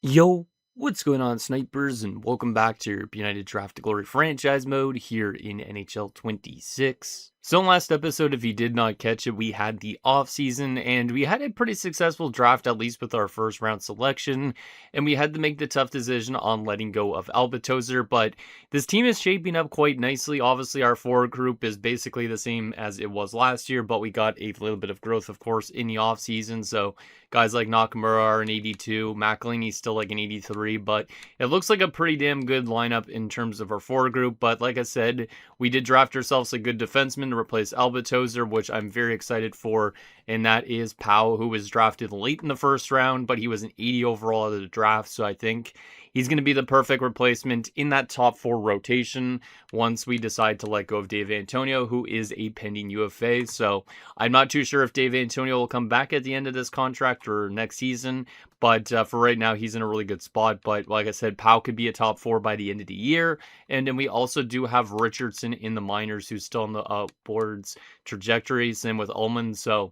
Yo, what's going on, snipers, and welcome back to your United Draft to Glory franchise mode here in NHL 26. So in last episode, if you did not catch it, we had the off season and we had a pretty successful draft, at least with our first round selection, and we had to make the tough decision on letting go of Albatozer, but this team is shaping up quite nicely. Obviously, our forward group is basically the same as it was last year, but we got a little bit of growth, of course, in the off season. So guys like Nakamura are an 82, McElhinney's still like an 83, but it looks like a pretty damn good lineup in terms of our forward group. But like I said, we did draft ourselves a good defenseman to replace Albatozer, which I'm very excited for, and that is Powell, who was drafted late in the first round, but he was an 80 overall out of the draft, so I think he's going to be the perfect replacement in that top four rotation once we decide to let go of Dave Antonio, who is a pending UFA. So I'm not too sure if Dave Antonio will come back at the end of this contract or next season, but for right now, he's in a really good spot. But like I said, Powell could be a top four by the end of the year. And then we also do have Richardson in the minors, who's still on the upwards trajectory, same with Ullman. So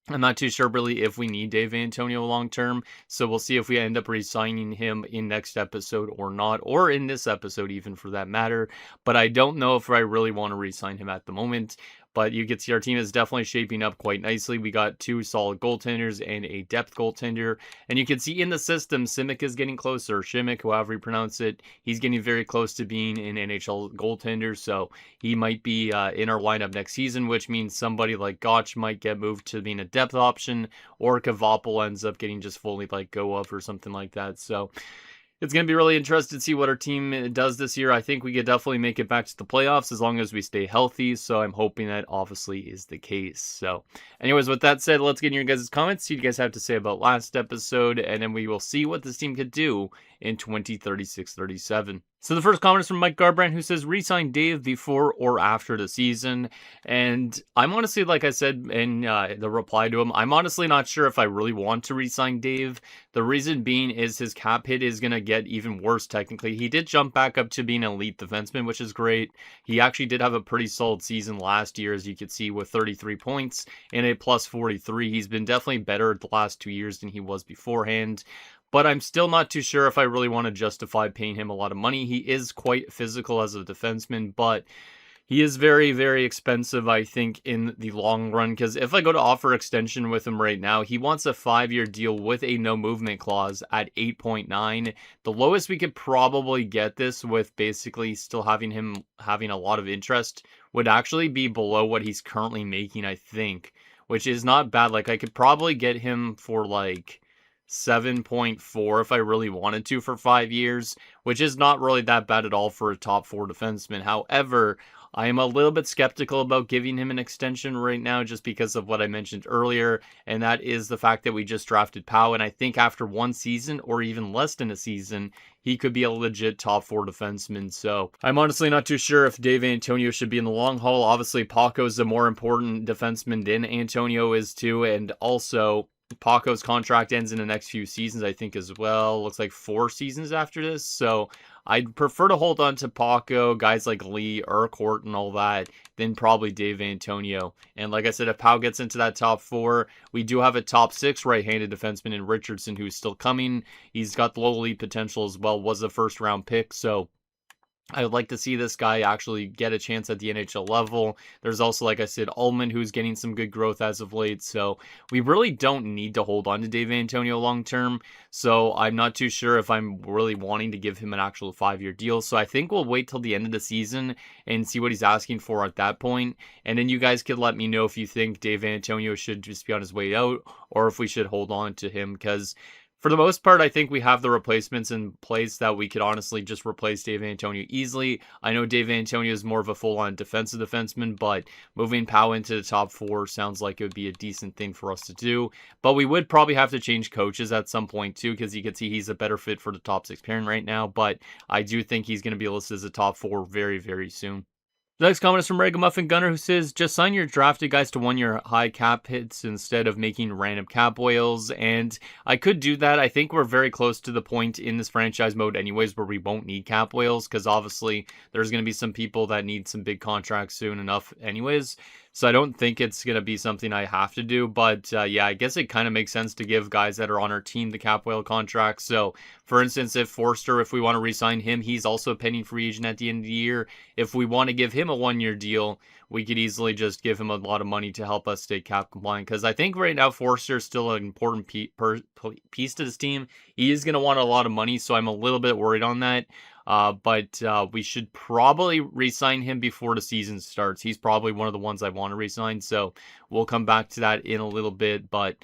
I'm not too sure really if we need Dave Antonio long term, so we'll see if we end up re-signing him in next episode or not, or in this episode even for that matter. But I don't know if I really want to re-sign him at the moment. But you can see our team is definitely shaping up quite nicely. We got two solid goaltenders and a depth goaltender. And you can see in the system, Simic is getting closer. Shimmick, however you pronounce it, he's getting very close to being an NHL goaltender. So he might be in our lineup next season, which means somebody like Gotch might get moved to being a depth option, or Kavapol ends up getting just fully like go up or something like that. So it's going to be really interesting to see what our team does this year. I think we could definitely make it back to the playoffs as long as we stay healthy. So I'm hoping that obviously is the case. So anyways, with that said, let's get in your guys' comments. See what you guys have to say about last episode. And then we will see what this team could do in 2036-37. So the first comment is from Mike Garbrand, who says, re-sign Dave before or after the season. And I'm honestly, like I said in the reply to him, I'm honestly not sure if I really want to re-sign Dave. The reason being is his cap hit is going to get even worse technically. He did jump back up to being an elite defenseman, which is great. He actually did have a pretty solid season last year, as you could see, with 33 points and a plus 43. He's been definitely better the last 2 years than he was beforehand. But I'm still not too sure if I really want to justify paying him a lot of money. He is quite physical as a defenseman, but he is very, very expensive, I think, in the long run. Because if I go to offer extension with him right now, he wants a 5-year deal with a no movement clause at 8.9. The lowest we could probably get this with basically still having him having a lot of interest would actually be below what he's currently making, I think, which is not bad. Like, I could probably get him for like 7.4 if I really wanted to for 5 years, which is not really that bad at all for a top four defenseman. However, I am a little bit skeptical about giving him an extension right now just because of what I mentioned earlier, and that is the fact that we just drafted Powell, and I think after one season or even less than a season, he could be a legit top four defenseman. So I'm honestly not too sure if Dave Antonio should be in the long haul. Obviously, Paco's a more important defenseman than Antonio is too, and also Paco's contract ends in the next few seasons, I think, as well. Looks like 4 seasons after this. So I'd prefer to hold on to Paco, guys like Lee, Urquhart, and all that, than probably Dave Antonio. And like I said, if Powell gets into that top 4, we do have a top 6 right-handed defenseman in Richardson who's still coming. He's got the low lead potential as well, was a first-round pick. So I would like to see this guy actually get a chance at the NHL level. There's also, like I said, Ullman, who's getting some good growth as of late. So we really don't need to hold on to Dave Antonio long term. So I'm not too sure if I'm really wanting to give him an actual 5-year deal. So I think we'll wait till the end of the season and see what he's asking for at that point. And then you guys could let me know if you think Dave Antonio should just be on his way out or if we should hold on to him, because for the most part, I think we have the replacements in place that we could honestly just replace Dave Antonio easily. I know Dave Antonio is more of a full-on defensive defenseman, but moving Powell into the top 4 sounds like it would be a decent thing for us to do. But we would probably have to change coaches at some point too, because you can see he's a better fit for the top 6 pairing right now. But I do think he's going to be listed as a top 4 very, very soon. The next comment is from Ragamuffin Gunner, who says, just sign your drafted guys to 1 year high cap hits instead of making random cap whales. And I could do that. I think we're very close to the point in this franchise mode anyways where we won't need cap whales, because obviously there's going to be some people that need some big contracts soon enough anyways. So I don't think it's going to be something I have to do. But yeah, I guess it kind of makes sense to give guys that are on our team the cap whale contracts. So for instance, if Forster, if we want to re-sign him, he's also a pending free agent at the end of the year. If we want to give him a 1 year deal, we could easily just give him a lot of money to help us stay cap compliant. Because I think right now Forster is still an important piece to this team. He is going to want a lot of money, so I'm a little bit worried on that. But we should probably re-sign him before the season starts. He's probably one of the ones I want to re-sign, so we'll come back to that in a little bit. But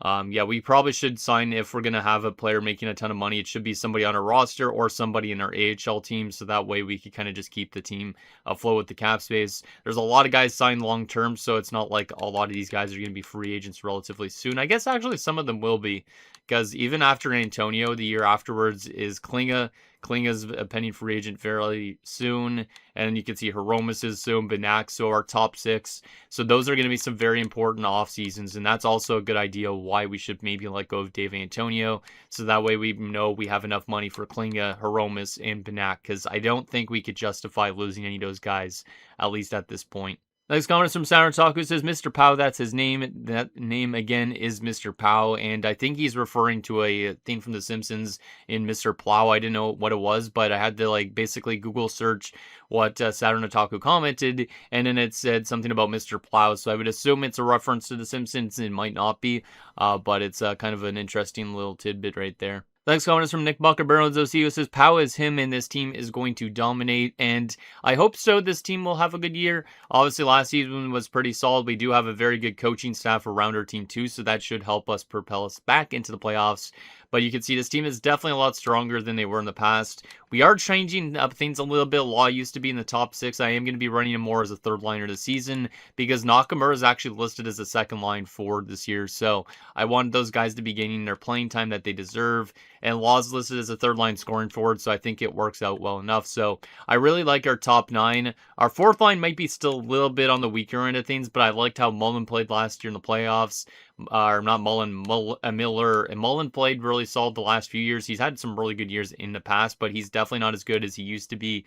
yeah, we probably should sign, if we're going to have a player making a ton of money, it should be somebody on our roster or somebody in our AHL team, so that way we could kind of just keep the team afloat with the cap space. There's a lot of guys signed long-term, so it's not like a lot of these guys are going to be free agents relatively soon. I guess actually some of them will be, because even after Antonio, the year afterwards is Klinga. Klinga's a pending free agent fairly soon, and you can see Hromis is soon, Benak, so our top 6. So those are going to be some very important off seasons, and that's also a good idea why we should maybe let go of Dave Antonio, so that way we know we have enough money for Klinga, Hromis, and Benak, because I don't think we could justify losing any of those guys, at least at this point. Next comment is from Saturn says, Mr. Pow, that's his name. That name again is Mr. Pow, and I think he's referring to a thing from The Simpsons in Mr. Plow. I didn't know what it was, but I had to basically Google search what Saturn Otaku commented, and then it said something about Mr. Plow, so I would assume it's a reference to The Simpsons. It might not be, but it's kind of an interesting little tidbit right there. The next comment is from Nick Bucker Barons OC, who says, Pow is him and this team is going to dominate, and I hope so. This team will have a good year. Obviously, last season was pretty solid. We do have a very good coaching staff around our team too, so that should help us propel us back into the playoffs. But you can see this team is definitely a lot stronger than they were in the past. We are changing up things a little bit. Law used to be in the top 6. I am going to be running him more as a third liner this season, because Nakamura is actually listed as a second line forward this year. So I wanted those guys to be gaining their playing time that they deserve. And Law's listed as a third line scoring forward, so I think it works out well enough. So I really like our top 9. Our fourth line might be still a little bit on the weaker end of things, but I liked how Mullen played last year in the playoffs. Or not Mullen, Miller. And Mullen played really solid the last few years. He's had some really good years in the past, but he's definitely not as good as he used to be.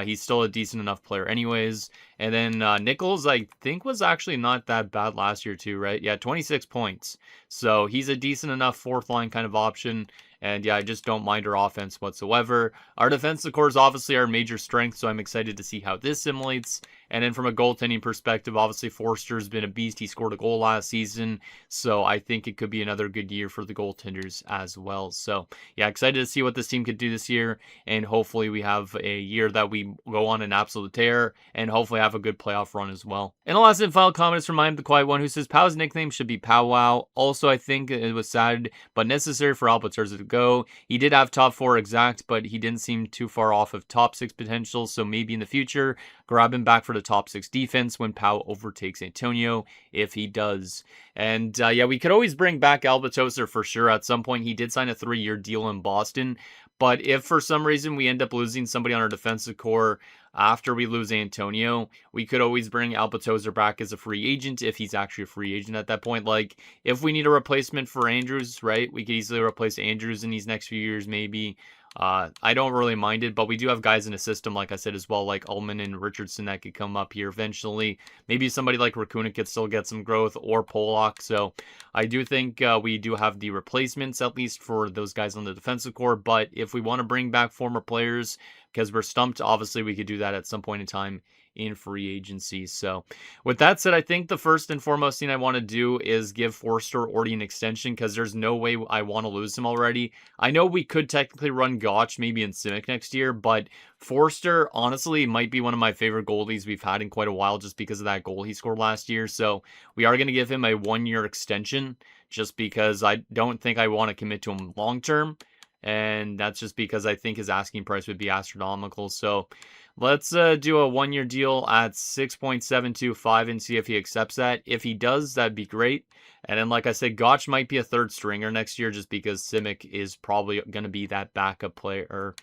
He's still a decent enough player anyways. And then Nichols, I think, was actually not that bad last year too, right? Yeah, 26 points. So he's a decent enough fourth line kind of option. And yeah, I just don't mind our offense whatsoever. Our defensive core is obviously our major strength, so I'm excited to see how this simulates. And then from a goaltending perspective, obviously Forster's been a beast. He scored a goal last season, so I think it could be another good year for the goaltenders as well. So yeah, excited to see what this team could do this year, and hopefully we have a year that we go on an absolute tear, and hopefully have a good playoff run as well. And the last and final comment is from I Am the Quiet One, who says Pow's nickname should be Pow Wow. Also, I think it was sad but necessary for Albert Turza to go. He did have top 4 exact, but he didn't seem too far off of top 6 potential, so maybe in the future, grab him back for the top 6 defense when Pow overtakes Antonio, if he does. And yeah, we could always bring back Albatoser for sure. At some point, he did sign a 3-year deal in Boston, but if for some reason we end up losing somebody on our defensive core after we lose Antonio, we could always bring Albatoser back as a free agent if he's actually a free agent at that point. Like, if we need a replacement for Andrews, right, we could easily replace Andrews in these next few years maybe. I don't really mind it, but we do have guys in the system, like I said, as well, like Ullman and Richardson that could come up here eventually. Maybe somebody like Racuna could still get some growth, or Pollock. So I do think we do have the replacements, at least for those guys on the defensive core. But if we want to bring back former players, because we're stumped, obviously we could do that at some point in time in free agency. So with that said, I think the first and foremost thing I want to do is give Forster already an extension, because there's no way I want to lose him already. I know we could technically run Gotch maybe in Simic next year, but Forster honestly might be one of my favorite goalies we've had in quite a while, just because of that goal he scored last year. So we are going to give him a 1-year extension, just because I don't think I want to commit to him long term. And that's just because I think his asking price would be astronomical. So let's do a 1-year deal at 6.725 and see if he accepts that. If he does, that'd be great. And then, like I said, Gotch might be a third stringer next year, just because Simic is probably going to be that backup player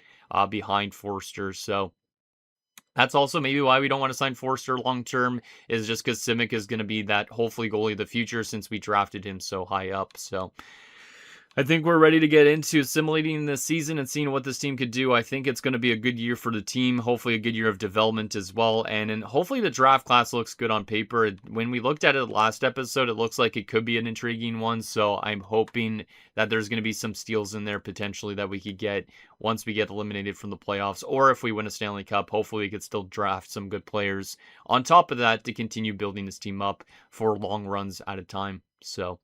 behind Forster. So That's also maybe why we don't want to sign Forster long term, is just because Simic is going to be that hopefully goalie of the future since we drafted him so high up. So I think we're ready to get into assimilating this season and seeing what this team could do. I think it's going to be a good year for the team, hopefully a good year of development as well. And hopefully the draft class looks good on paper. When we looked at it last episode, it looks like it could be an intriguing one. So I'm hoping that there's going to be some steals in there potentially that we could get once we get eliminated from the playoffs. Or if we win a Stanley Cup, hopefully we could still draft some good players on top of that to continue building this team up for long runs at a time. So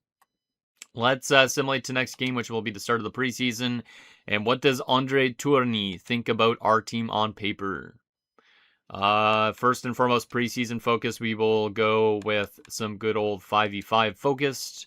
let's assimilate to next game, which will be the start of the preseason. And what does Andre Tourny think about our team on paper? First and foremost, preseason focus, we will go with some good old 5v5 focused.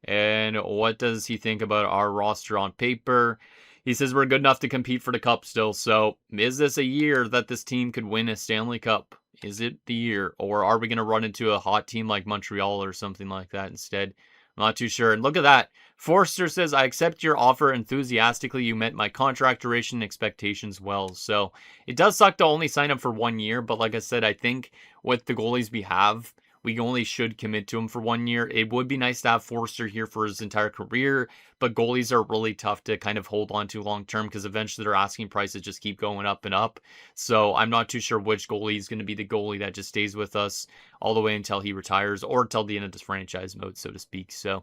And what does he think about our roster on paper? He says we're good enough to compete for the cup still. So is this a year that this team could win a Stanley Cup? Is it the year? Or are we going to run into a hot team like Montreal or something like that instead? I'm not too sure. And look at that. Forster says, I accept your offer enthusiastically. You met my contract duration expectations well. So it does suck to only sign him for 1 year. But like I said, I think with the goalies we have, we only should commit to him for 1 year. It would be nice to have Forster here for his entire career, but goalies are really tough to kind of hold on to long term because eventually their asking prices just keep going up and up. So I'm not too sure which goalie is going to be the goalie that just stays with us all the way until he retires or until the end of this franchise mode, so to speak. So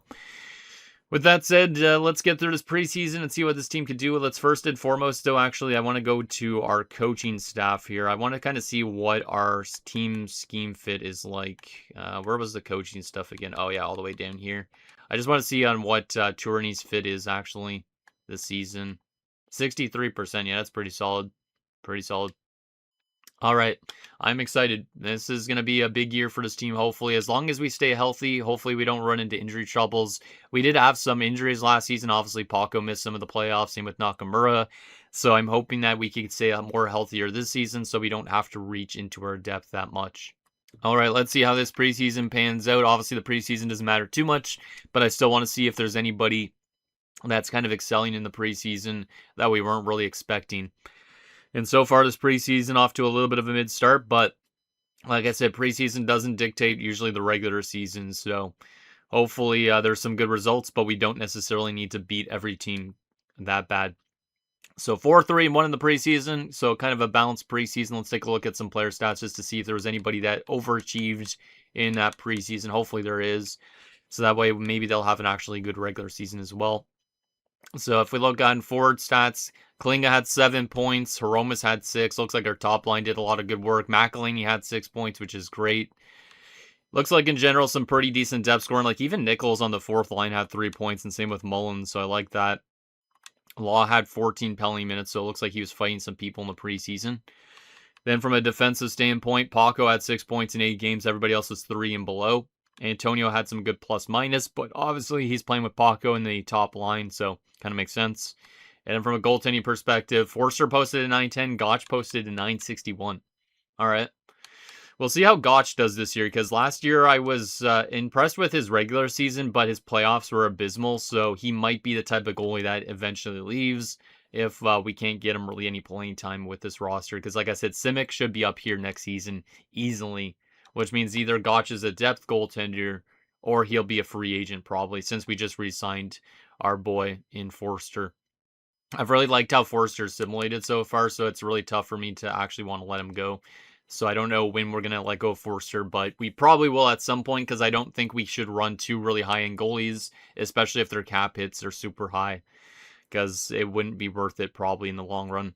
with that said, let's get through this preseason and see what this team could do. Let's first and foremost, though, actually, I want to go to our coaching staff here. I want to kind of see what our team scheme fit is like. Where was the coaching stuff again? Oh, yeah, all the way down here. I just want to see on what Tourny's fit is actually this season. 63%. Yeah, that's pretty solid. Pretty solid. All right, I'm excited. This is going to be a big year for this team, hopefully. As long as we stay healthy, hopefully we don't run into injury troubles. We did have some injuries last season. Obviously, Paco missed some of the playoffs, same with Nakamura. So I'm hoping that we can stay more healthier this season so we don't have to reach into our depth that much. All right, let's see how this preseason pans out. Obviously, the preseason doesn't matter too much, but I still want to see if there's anybody that's kind of excelling in the preseason that we weren't really expecting. And so far, this preseason off to a little bit of a mid-start, but like I said, preseason doesn't dictate usually the regular season, so hopefully there's some good results, but we don't necessarily need to beat every team that bad. So 4-3-1 in the preseason, so kind of a balanced preseason. Let's take a look at some player stats just to see if there was anybody that overachieved in that preseason. Hopefully there is, so that way maybe they'll have an actually good regular season as well. So if we look on forward stats, Kalinga had 7 points. Hromis had 6. Looks like our top line did a lot of good work. McElhinney had 6 points, which is great. Looks like in general some pretty decent depth scoring. Like even Nichols on the fourth line had 3 points, and same with Mullins. So I like that. Law had 14 penalty minutes, so it looks like he was fighting some people in the preseason. Then from a defensive standpoint, Paco had 6 points in 8 games. Everybody else was 3 and below. Antonio had some good plus minus, but obviously he's playing with Paco in the top line, so kind of makes sense. And then from a goaltending perspective, Forster posted a 910, Gotch posted a 961. All right. We'll see how Gotch does this year, because last year I was impressed with his regular season, but his playoffs were abysmal, so he might be the type of goalie that eventually leaves if we can't get him really any playing time with this roster. Because like I said, Simic should be up here next season easily, which means either Gotch is a depth goaltender or he'll be a free agent probably, since we just re-signed our boy in Forster. I've really liked how Forster's simulated so far, so it's really tough for me to actually want to let him go. So I don't know when we're going to let go of Forster, but we probably will at some point, because I don't think we should run 2 really high-end goalies, especially if their cap hits are super high, because it wouldn't be worth it probably in the long run.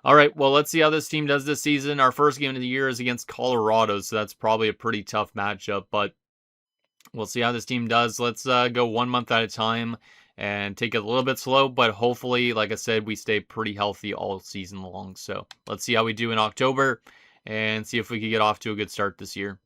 All right, well, let's see how this team does this season. Our first game of the year is against Colorado, so that's probably a pretty tough matchup, but we'll see how this team does. Let's go 1 month at a time and take it a little bit slow, but hopefully, like I said, we stay pretty healthy all season long. So let's see how we do in October and see if we can get off to a good start this year.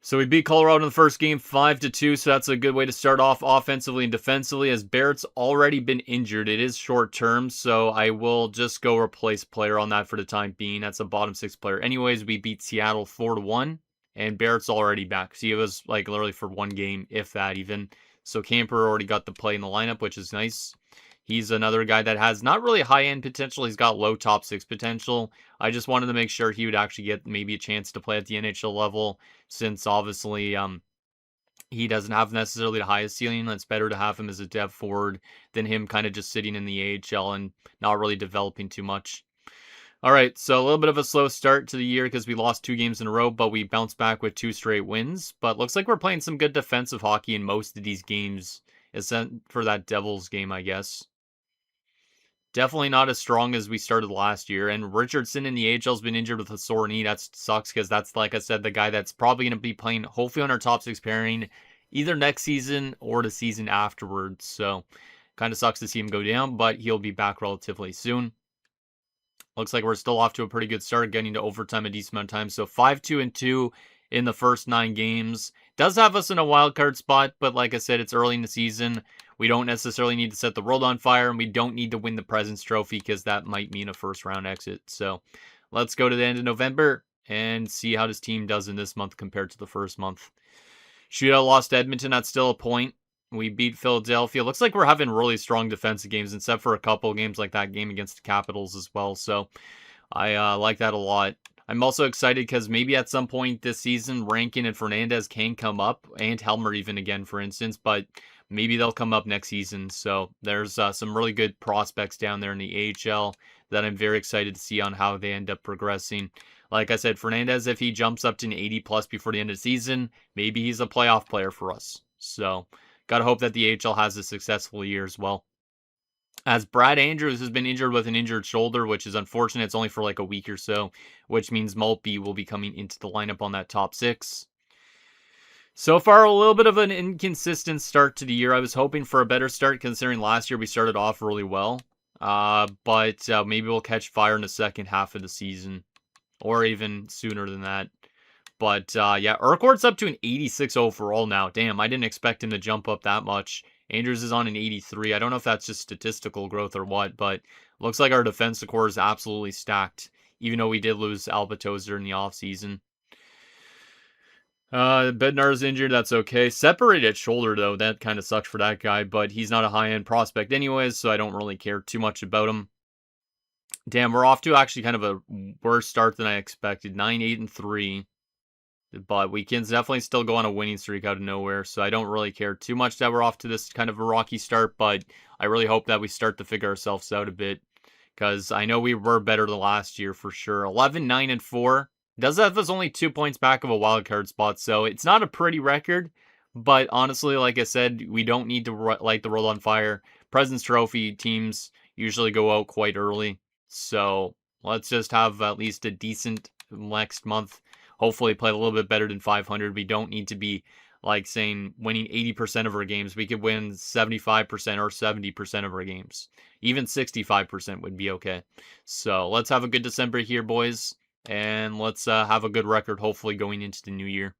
So we beat Colorado in the first game 5-2, so that's a good way to start off offensively and defensively, as Barrett's already been injured. It is short term, so I will just go replace player on that for the time being. That's a bottom 6 player. Anyways, we beat Seattle 4-1, and Barrett's already back. See, it was like literally for 1 game, if that even. So Camper already got the play in the lineup, which is nice. He's another guy that has not really high-end potential. He's got low top 6 potential. I just wanted to make sure he would actually get maybe a chance to play at the NHL level, since obviously he doesn't have necessarily the highest ceiling. It's better to have him as a dev forward than him kind of just sitting in the AHL and not really developing too much. All right, so a little bit of a slow start to the year because we lost 2 games in a row, but we bounced back with 2 straight wins. But looks like we're playing some good defensive hockey in most of these games, except for that Devils game, I guess. Definitely not as strong as we started last year. And Richardson in the AHL has been injured with a sore knee. That sucks because that's, like I said, the guy that's probably going to be playing, hopefully, on our top 6 pairing either next season or the season afterwards. So kind of sucks to see him go down, but he'll be back relatively soon. Looks like we're still off to a pretty good start, getting to overtime a decent amount of time. So 5-2-2 in the first 9 games. Does have us in a wild card spot, but like I said, it's early in the season. We don't necessarily need to set the world on fire, and we don't need to win the President's Trophy because that might mean a first-round exit. So let's go to the end of November and see how this team does in this month compared to the first month. Shootout lost to Edmonton. That's still a point. We beat Philadelphia. Looks like we're having really strong defensive games, except for a couple games like that game against the Capitals as well. So I like that a lot. I'm also excited because maybe at some point this season, Rankin and Fernandez can come up, and Helmer even again, for instance, but maybe they'll come up next season. So there's some really good prospects down there in the AHL that I'm very excited to see on how they end up progressing. Like I said, Fernandez, if he jumps up to an 80 plus before the end of the season, maybe he's a playoff player for us. So gotta hope that the AHL has a successful year as well. As Brad Andrews has been injured with an injured shoulder, which is unfortunate. It's only for like a week or so, which means Maltby will be coming into the lineup on that top 6. So far, a little bit of an inconsistent start to the year. I was hoping for a better start considering last year we started off really well. But maybe we'll catch fire in the second half of the season, or even sooner than that. But yeah, Urquhart's up to an 86 overall now. Damn, I didn't expect him to jump up that much. Andrews is on an 83. I don't know if that's just statistical growth or what, but looks like our defensive core is absolutely stacked, even though we did lose Albatozer in the offseason. Bednar's injured, that's okay. Separated shoulder, though, that kind of sucks for that guy, but he's not a high-end prospect anyways, so I don't really care too much about him. Damn, we're off to actually kind of a worse start than I expected. 9-8-3. But we can definitely still go on a winning streak out of nowhere, so I don't really care too much that we're off to this kind of a rocky start, but I really hope that we start to figure ourselves out a bit, because I know we were better than last year for sure. 11-9-4 does have us only 2 points back of a wild card spot, so it's not a pretty record, but honestly, like I said, we don't need to light the world on fire. President's Trophy teams usually go out quite early, so let's just have at least a decent next month. Hopefully play a little bit better than 500. We don't need to be like saying winning 80% of our games. We could win 75% or 70% of our games. Even 65% would be okay. So let's have a good December here, boys. And let's have a good record, hopefully, going into the new year.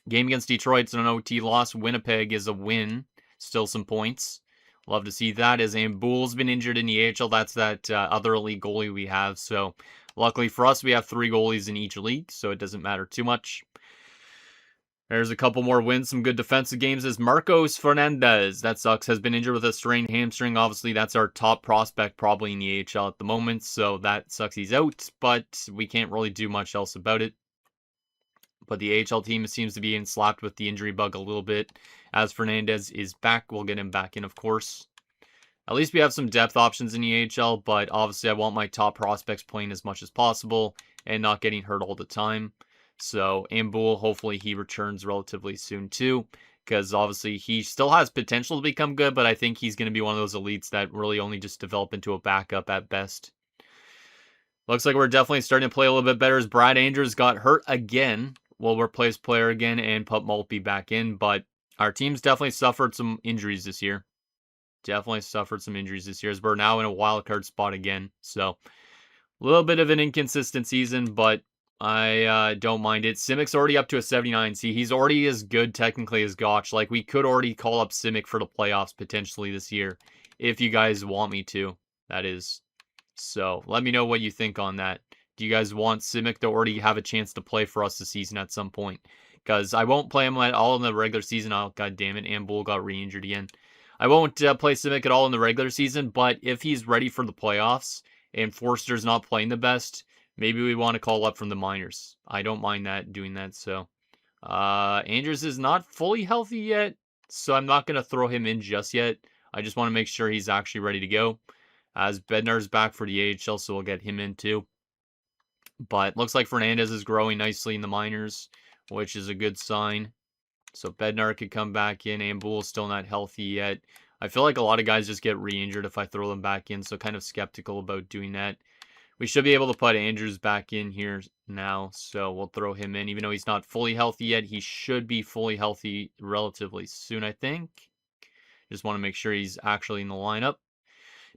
Game against Detroit's an OT loss. Winnipeg is a win. Still some points. Love to see that. As Ambuul's been injured in the AHL, that's that other elite goalie we have. So luckily for us, we have 3 goalies in each league, so it doesn't matter too much. There's a couple more wins, some good defensive games. As Marcos Fernandez, that sucks, has been injured with a strained hamstring. Obviously, that's our top prospect probably in the AHL at the moment, so that sucks he's out, but we can't really do much else about it. But the AHL team seems to be slapped with the injury bug a little bit. As Fernandez is back, we'll get him back in, of course. At least we have some depth options in the AHL, but obviously I want my top prospects playing as much as possible and not getting hurt all the time. So Ambuul, hopefully he returns relatively soon too, because obviously he still has potential to become good, but I think he's going to be one of those elites that really only just develop into a backup at best. Looks like we're definitely starting to play a little bit better as Brad Andrews got hurt again. We'll replace player again and put Maltby back in, but our team's definitely suffered some injuries this year. Definitely suffered some injuries this year as we're now in a wild card spot again. So a little bit of an inconsistent season, but I don't mind it. Simic's already up to a 79. See, he's already as good technically as Gotch. Like, we could already call up Simic for the playoffs potentially this year, if you guys want me to, that is. So let me know what you think on that. Do you guys want Simic to already have a chance to play for us this season at some point? Because I won't play him at all in the regular season. Oh, god damn it, Ambuul got re-injured again. I won't play Simic at all in the regular season, but if he's ready for the playoffs and Forster's not playing the best, maybe we want to call up from the minors. I don't mind doing that. So Andrews is not fully healthy yet, so I'm not going to throw him in just yet. I just want to make sure he's actually ready to go. As Bednar's back for the AHL, so we'll get him in too. But looks like Fernandez is growing nicely in the minors, which is a good sign. So Bednar could come back in. Ambul's still not healthy yet. I feel like a lot of guys just get re-injured if I throw them back in, so kind of skeptical about doing that. We should be able to put Andrews back in here now, so we'll throw him in. Even though he's not fully healthy yet, he should be fully healthy relatively soon, I think. Just want to make sure he's actually in the lineup.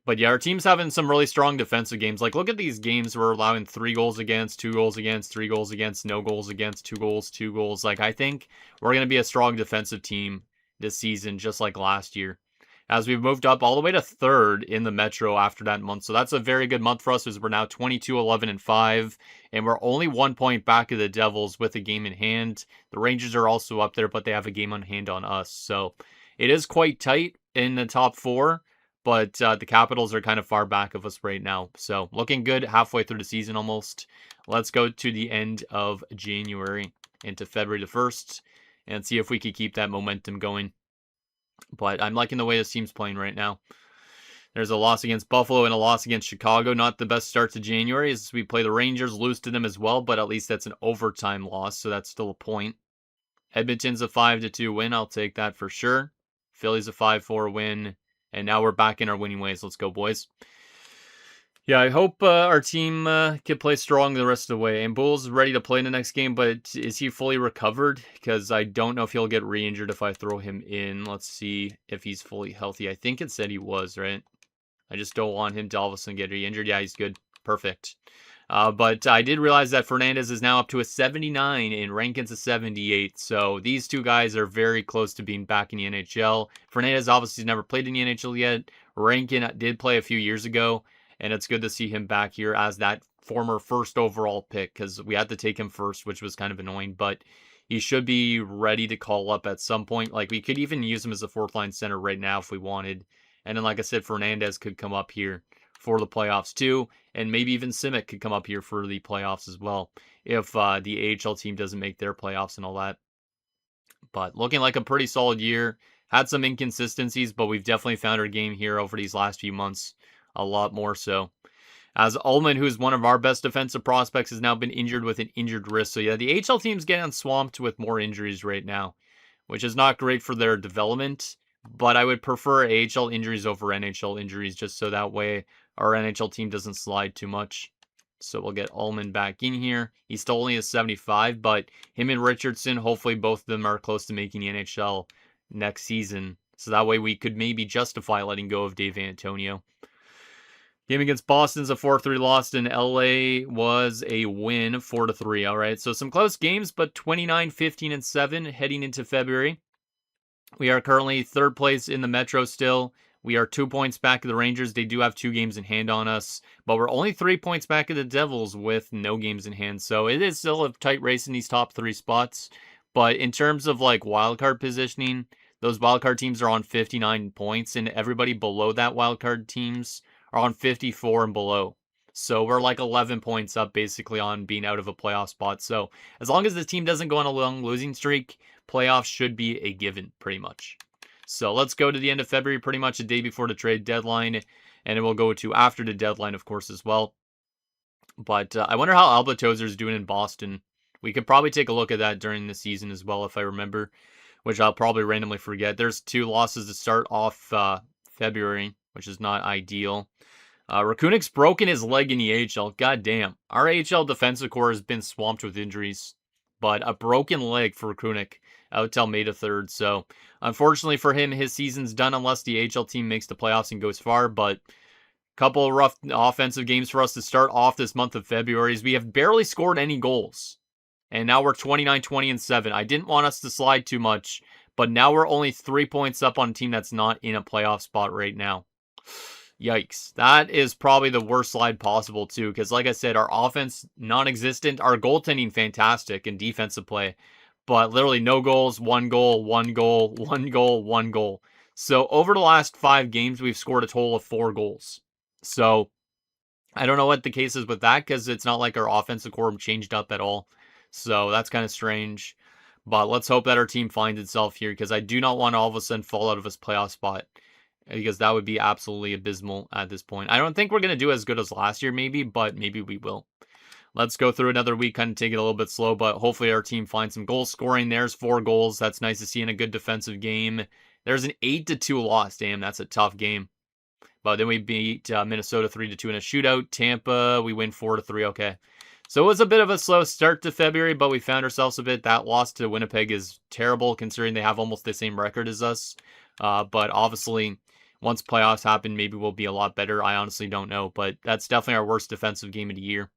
But yeah, our team's having some really strong defensive games. Like, look at these games. We're allowing 3 goals against, 2 goals against, 3 goals against, no goals against, 2 goals, 2 goals. Like, I think we're going to be a strong defensive team this season, just like last year. As we've moved up all the way to 3rd in the Metro after that month. So that's a very good month for us, as we're now 22, 11, and 5. And we're only 1 point back of the Devils with a game in hand. The Rangers are also up there, but they have a game on hand on us. So it is quite tight in the top 4. But the Capitals are kind of far back of us right now. So looking good halfway through the season almost. Let's go to the end of January into February the 1st and see if we can keep that momentum going. But I'm liking the way this team's playing right now. There's a loss against Buffalo and a loss against Chicago. Not the best start to January as we play the Rangers, lose to them as well. But at least that's an overtime loss, so that's still a point. Edmonton's a 5-2 win. I'll take that for sure. Philly's a 5-4 win. And now we're back in our winning ways. Let's go, boys. Yeah, I hope our team can play strong the rest of the way. And Bull's ready to play in the next game, but is he fully recovered? Because I don't know if he'll get re-injured if I throw him in. Let's see if he's fully healthy. I think it said he was, right? I just don't want him to all of a sudden get re-injured. Yeah, he's good. Perfect. But I did realize that Fernandez is now up to a 79 and Rankin's a 78. So these two guys are very close to being back in the NHL. Fernandez obviously never played in the NHL yet. Rankin did play a few years ago. And it's good to see him back here as that former first overall pick, because we had to take him first, which was kind of annoying. But he should be ready to call up at some point. Like, we could even use him as a 4th-line center right now if we wanted. And then, like I said, Fernandez could come up here for the playoffs too. And maybe even Simic could come up here for the playoffs as well if the AHL team doesn't make their playoffs and all that. But looking like a pretty solid year. Had some inconsistencies, but we've definitely found our game here over these last few months. A lot more so. As Ullman, who's one of our best defensive prospects, has now been injured with an injured wrist. So yeah, the AHL team's getting swamped with more injuries right now, which is not great for their development. But I would prefer AHL injuries over NHL injuries, just so that way our NHL team doesn't slide too much. So we'll get Ullman back in here. He's still only a 75, but him and Richardson, hopefully both of them are close to making the NHL next season. So that way we could maybe justify letting go of Dave Antonio. Game against Boston's a 4-3 loss, and LA was a win, 4-3. All right, so some close games, but 29, 15, and 7 heading into February. We are currently 3rd place in the Metro still. We are 2 points back of the Rangers. They do have 2 games in hand on us, but we're only 3 points back of the Devils with no games in hand. So it is still a tight race in these top 3 spots. But in terms of like wildcard positioning, those wildcard teams are on 59 points, and everybody below that wildcard teams are on 54 and below. So we're like 11 points up basically on being out of a playoff spot. So as long as the team doesn't go on a long losing streak, playoffs should be a given pretty much. So let's go to the end of February, pretty much a day before the trade deadline. And it will go to after the deadline, of course, as well. But I wonder how Albatozer's doing in Boston. We could probably take a look at that during the season as well, if I remember, which I'll probably randomly forget. There's 2 losses to start off February, which is not ideal. Rakunik's broken his leg in the AHL. God damn. Our AHL defensive core has been swamped with injuries. But a broken leg for Rakunik out till May the 3rd. So, unfortunately for him, his season's done unless the AHL team makes the playoffs and goes far. But a couple of rough offensive games for us to start off this month of February as we have barely scored any goals. And now we're 29, 20, and 7. I didn't want us to slide too much. But now we're only 3 points up on a team that's not in a playoff spot right now. Yikes. That is probably the worst slide possible, too, because like I said, our offense, non-existent, our goaltending, fantastic, and defensive play, but literally no goals, 1 goal, 1 goal, 1 goal, 1 goal. So over the last 5 games, we've scored a total of 4 goals. So I don't know what the case is with that because it's not like our offensive core changed up at all. So that's kind of strange. But let's hope that our team finds itself here because I do not want to all of a sudden fall out of this playoff spot because that would be absolutely abysmal at this point. I don't think we're going to do as good as last year maybe, but maybe we will. Let's go through another week, kind of take it a little bit slow, but hopefully our team finds some goal scoring. There's 4 goals. That's nice to see in a good defensive game. There's an 8-2 loss. Damn, that's a tough game. But then we beat Minnesota 3-2 in a shootout. Tampa, we win 4-3. Okay. So it was a bit of a slow start to February, but we found ourselves a bit. That loss to Winnipeg is terrible considering they have almost the same record as us. But obviously, once playoffs happen, maybe we'll be a lot better. I honestly don't know, but that's definitely our worst defensive game of the year.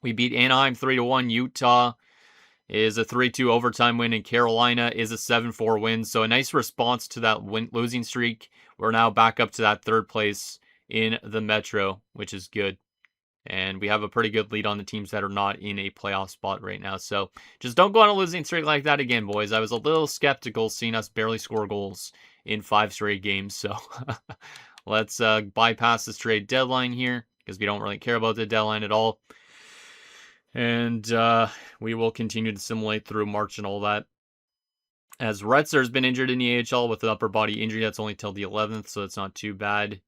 We beat Anaheim 3-1. Utah is a 3-2 overtime win, and Carolina is a 7-4 win. So a nice response to that losing streak. We're now back up to that 3rd place in the Metro, which is good. And we have a pretty good lead on the teams that are not in a playoff spot right now. So just don't go on a losing streak like that again, boys. I was a little skeptical seeing us barely score goals in 5 straight games. So let's bypass this trade deadline here because we don't really care about the deadline at all. And we will continue to simulate through March and all that. As Retzer has been injured in the AHL with an upper body injury, that's only till the 11th, so it's not too bad.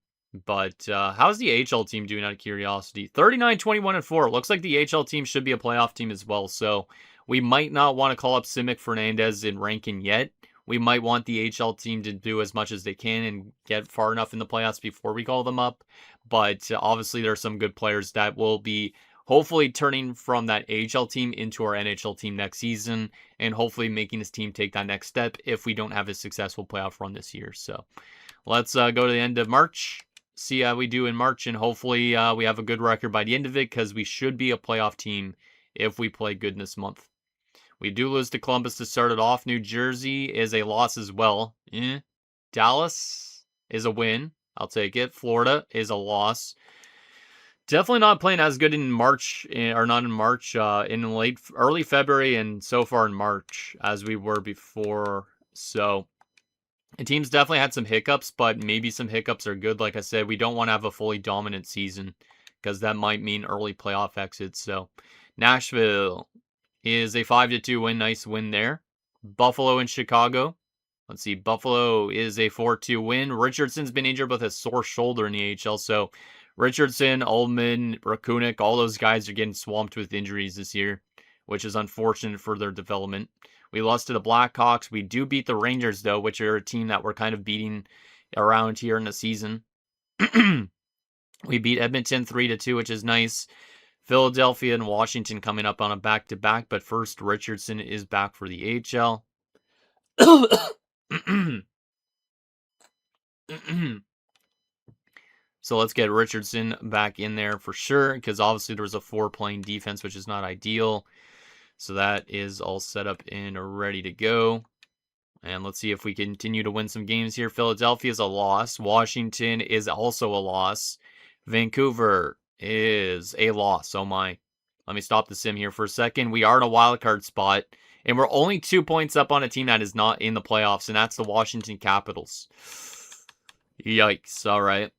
But how's the AHL team doing out of curiosity? 39-21-4. Looks like the AHL team should be a playoff team as well. So we might not want to call up Simic Fernandez in ranking yet. We might want the AHL team to do as much as they can and get far enough in the playoffs before we call them up. But obviously there are some good players that will be hopefully turning from that AHL team into our NHL team next season and hopefully making this team take that next step if we don't have a successful playoff run this year. So let's go to the end of March, see how we do in March, and hopefully we have a good record by the end of it because we should be a playoff team if we play good in this month. We do lose to Columbus to start it off. New Jersey is a loss as well. Dallas is a win. I'll take it. Florida is a loss. Definitely not playing as good in March, or not in March, in early February and so far in March as we were before. So the team's definitely had some hiccups, but maybe some hiccups are good. Like I said, we don't want to have a fully dominant season because that might mean early playoff exits. So Nashville is a 5-2 win. Nice win there. Buffalo and Chicago. Let's see. Buffalo is a 4-2 win. Richardson's been injured with a sore shoulder in the AHL. So Richardson, Ullman, Rakunik, all those guys are getting swamped with injuries this year, which is unfortunate for their development. We lost to the Blackhawks. We do beat the Rangers, though, which are a team that we're kind of beating around here in the season. We beat Edmonton 3-2, which is nice. Philadelphia and Washington coming up on a back-to-back, but first Richardson is back for the AHL. So let's get Richardson back in there for sure, because obviously there was a 4-playing defense, which is not ideal. So that is all set up and ready to go. And let's see if we continue to win some games here. Philadelphia is a loss. Washington is also a loss. Vancouver is a loss. Oh my. Let me stop the sim here for a second. We are in a wild card spot, and we're only 2 points up on a team that is not in the playoffs, and that's the Washington Capitals. Yikes. All right.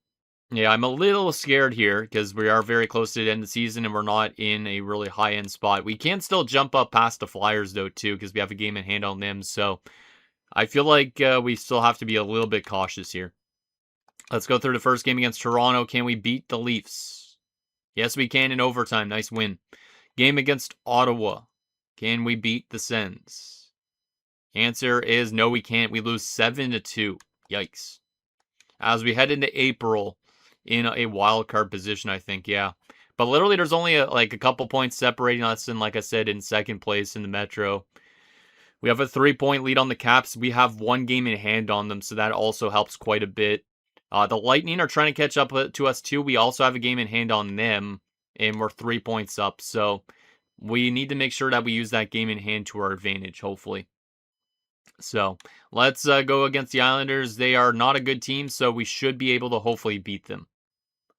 Yeah, I'm a little scared here because we are very close to the end of the season and we're not in a really high-end spot. We can still jump up past the Flyers, though, too, because we have a game in hand on them. So I feel like we still have to be a little bit cautious here. Let's go through the first game against Toronto. Can we beat the Leafs? Yes, we can in overtime. Nice win. Game against Ottawa. Can we beat the Sens? Answer is no, we can't. We lose 7-2. Yikes. As we head into April, in a wild card position, I think, yeah. But literally, there's only a couple points separating us, and like I said, in second place in the Metro. We have a 3-point lead on the Caps. We have 1 game in hand on them, so that also helps quite a bit. The Lightning are trying to catch up to us too. We also have a game in hand on them, and we're 3 points up. So we need to make sure that we use that game in hand to our advantage, hopefully. So let's go against the Islanders. They are not a good team, so we should be able to hopefully beat them.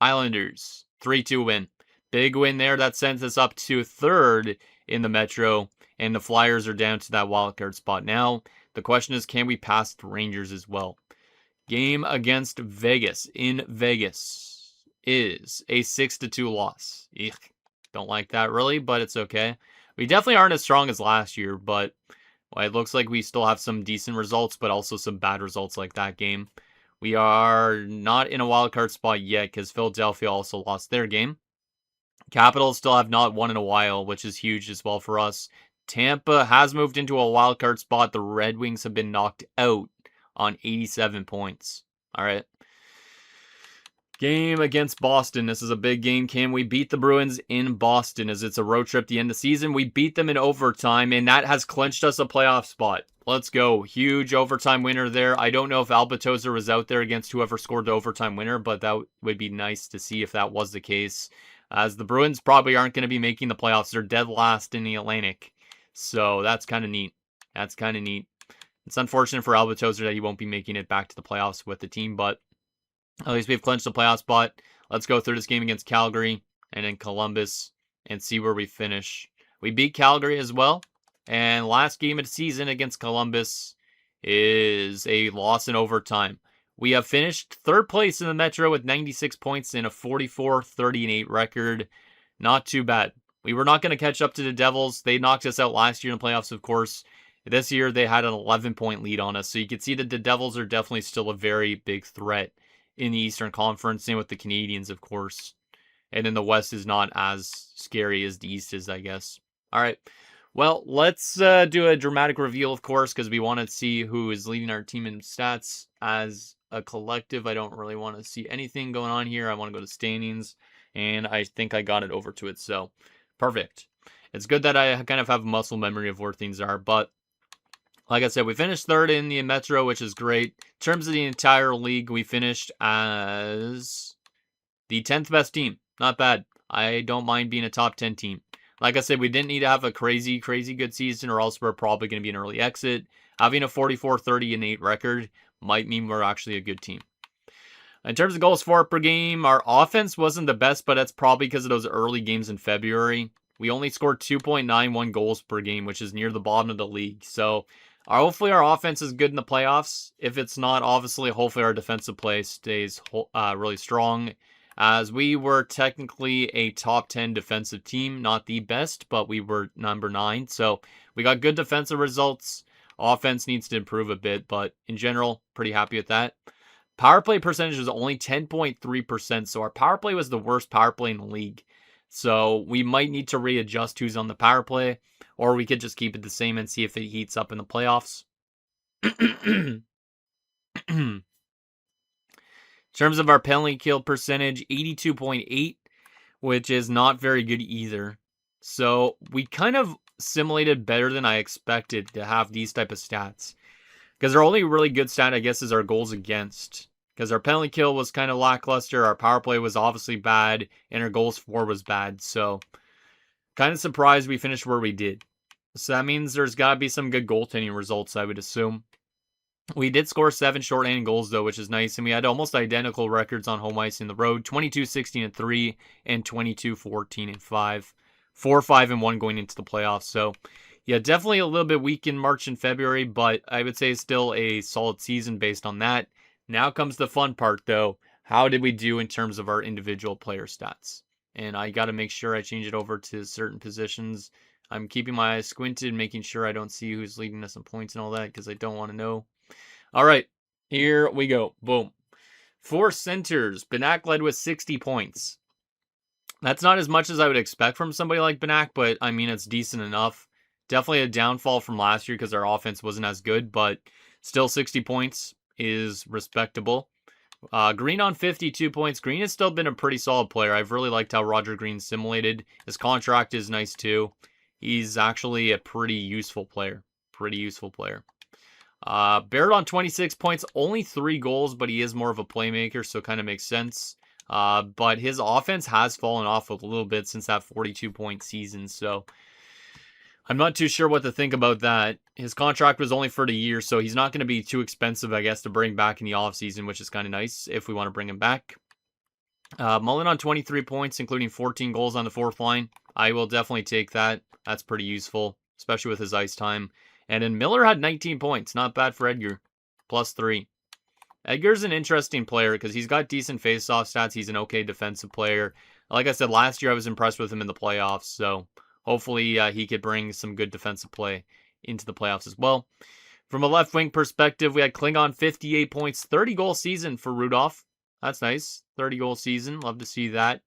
Islanders, 3-2 win. Big win there. That sends us up to 3rd in the Metro, and the Flyers are down to that wildcard spot now. The question is, can we pass the Rangers as well? Game against Vegas in Vegas is a 6-2 loss. Eek, don't like that really, but it's okay. We definitely aren't as strong as last year, but well, it looks like we still have some decent results, but also some bad results like that game. We are not in a wild card spot yet because Philadelphia also lost their game. Capitals still have not won in a while, which is huge as well for us. Tampa has moved into a wild card spot. The Red Wings have been knocked out on 87 points. All right. Game against Boston. This is a big game. Can we beat the Bruins in Boston as it's a road trip at the end of the season? We beat them in overtime, and that has clinched us a playoff spot. Let's go. Huge overtime winner there. I don't know if Ep.27 was out there against whoever scored the overtime winner, but that would be nice to see if that was the case, as the Bruins probably aren't going to be making the playoffs. They're dead last in the Atlantic. So that's kind of neat. That's kind of neat. It's unfortunate for Ep.27 that he won't be making it back to the playoffs with the team, but at least we've clinched the playoff spot. Let's go through this game against Calgary and then Columbus and see where we finish. We beat Calgary as well. And last game of the season against Columbus is a loss in overtime. We have finished third place in the Metro with 96 points and a 44-30-8 record. Not too bad. We were not going to catch up to the Devils. They knocked us out last year in the playoffs, of course. This year, they had an 11-point lead on us. So you can see that the Devils are definitely still a very big threat in the Eastern Conference. Same with the Canadiens, of course. And then the West is not as scary as the East is, I guess. All right. Well, let's do a dramatic reveal, of course, because we want to see who is leading our team in stats as a collective. I don't really want to see anything going on here. I want to go to standings, and I think I got it over to it. So, perfect. It's good that I kind of have muscle memory of where things are, but like I said, we finished third in the Metro, which is great. In terms of the entire league, we finished as the 10th best team. Not bad. I don't mind being a top 10 team. Like I said, we didn't need to have a crazy good season, or else we're probably going to be an early exit. Having a 44-30-8 record might mean we're actually a good team. In terms of goals for per game, our offense wasn't the best, but that's probably because of those early games in February. We only scored 2.91 goals per game, which is near the bottom of the league. So hopefully our offense is good in the playoffs. If it's not, obviously, hopefully our defensive play stays really strong, as we were technically a top 10 defensive team. Not the best, but we were number 9. So we got good defensive results. Offense needs to improve a bit, but in general, pretty happy with that. Power play percentage was only 10.3%, so our power play was the worst power play in the league. So we might need to readjust who's on the power play, or we could just keep it the same and see if it heats up in the playoffs. In terms of our penalty kill percentage, 82.8, which is not very good either. So we kind of simulated better than I expected to have these type of stats. Because our only really good stat, I guess, is our goals against. Because our penalty kill was kind of lackluster, our power play was obviously bad, and our goals for was bad. So, kind of surprised we finished where we did. So that means there's got to be some good goaltending results, I would assume. We did score 7 shorthanded goals, though, which is nice. And we had almost identical records on home ice in the road. 22-16-3 and 22-14-5. 4-5-1 going into the playoffs. So, yeah, definitely a little bit weak in March and February, but I would say still a solid season based on that. Now comes the fun part, though. How did we do in terms of our individual player stats? And I got to make sure I change it over to certain positions. I'm keeping my eyes squinted, making sure I don't see who's leading us in points and all that, because I don't want to know. All right, here we go. Boom. For centers, Benak led with 60 points. That's not as much as I would expect from somebody like Benak, but I mean, it's decent enough. Definitely a downfall from last year because our offense wasn't as good, but still 60 points is respectable. Green on 52 points. Green has still been a pretty solid player. I've really liked how Roger Green simulated. His contract is nice too. He's actually a pretty useful player. Barrett on 26 points. Only 3 goals, but he is more of a playmaker, so kind of makes sense. But his offense has fallen off a little bit since that 42-point season, so I'm not too sure what to think about that. His contract was only for the year, so he's not going to be too expensive, I guess, to bring back in the offseason, which is kind of nice if we want to bring him back. Mullen on 23 points, including 14 goals on the fourth line. I will definitely take that. That's pretty useful, especially with his ice time. And then Miller had 19 points. Not bad for Edgar. +3. Edgar's an interesting player because he's got decent face-off stats. He's an okay defensive player. Like I said, last year I was impressed with him in the playoffs, so hopefully he could bring some good defensive play into the playoffs as well. From a left wing perspective, we had Klingon 58 points, 30 goal season for Rudolph. That's nice. 30 goal season. Love to see that.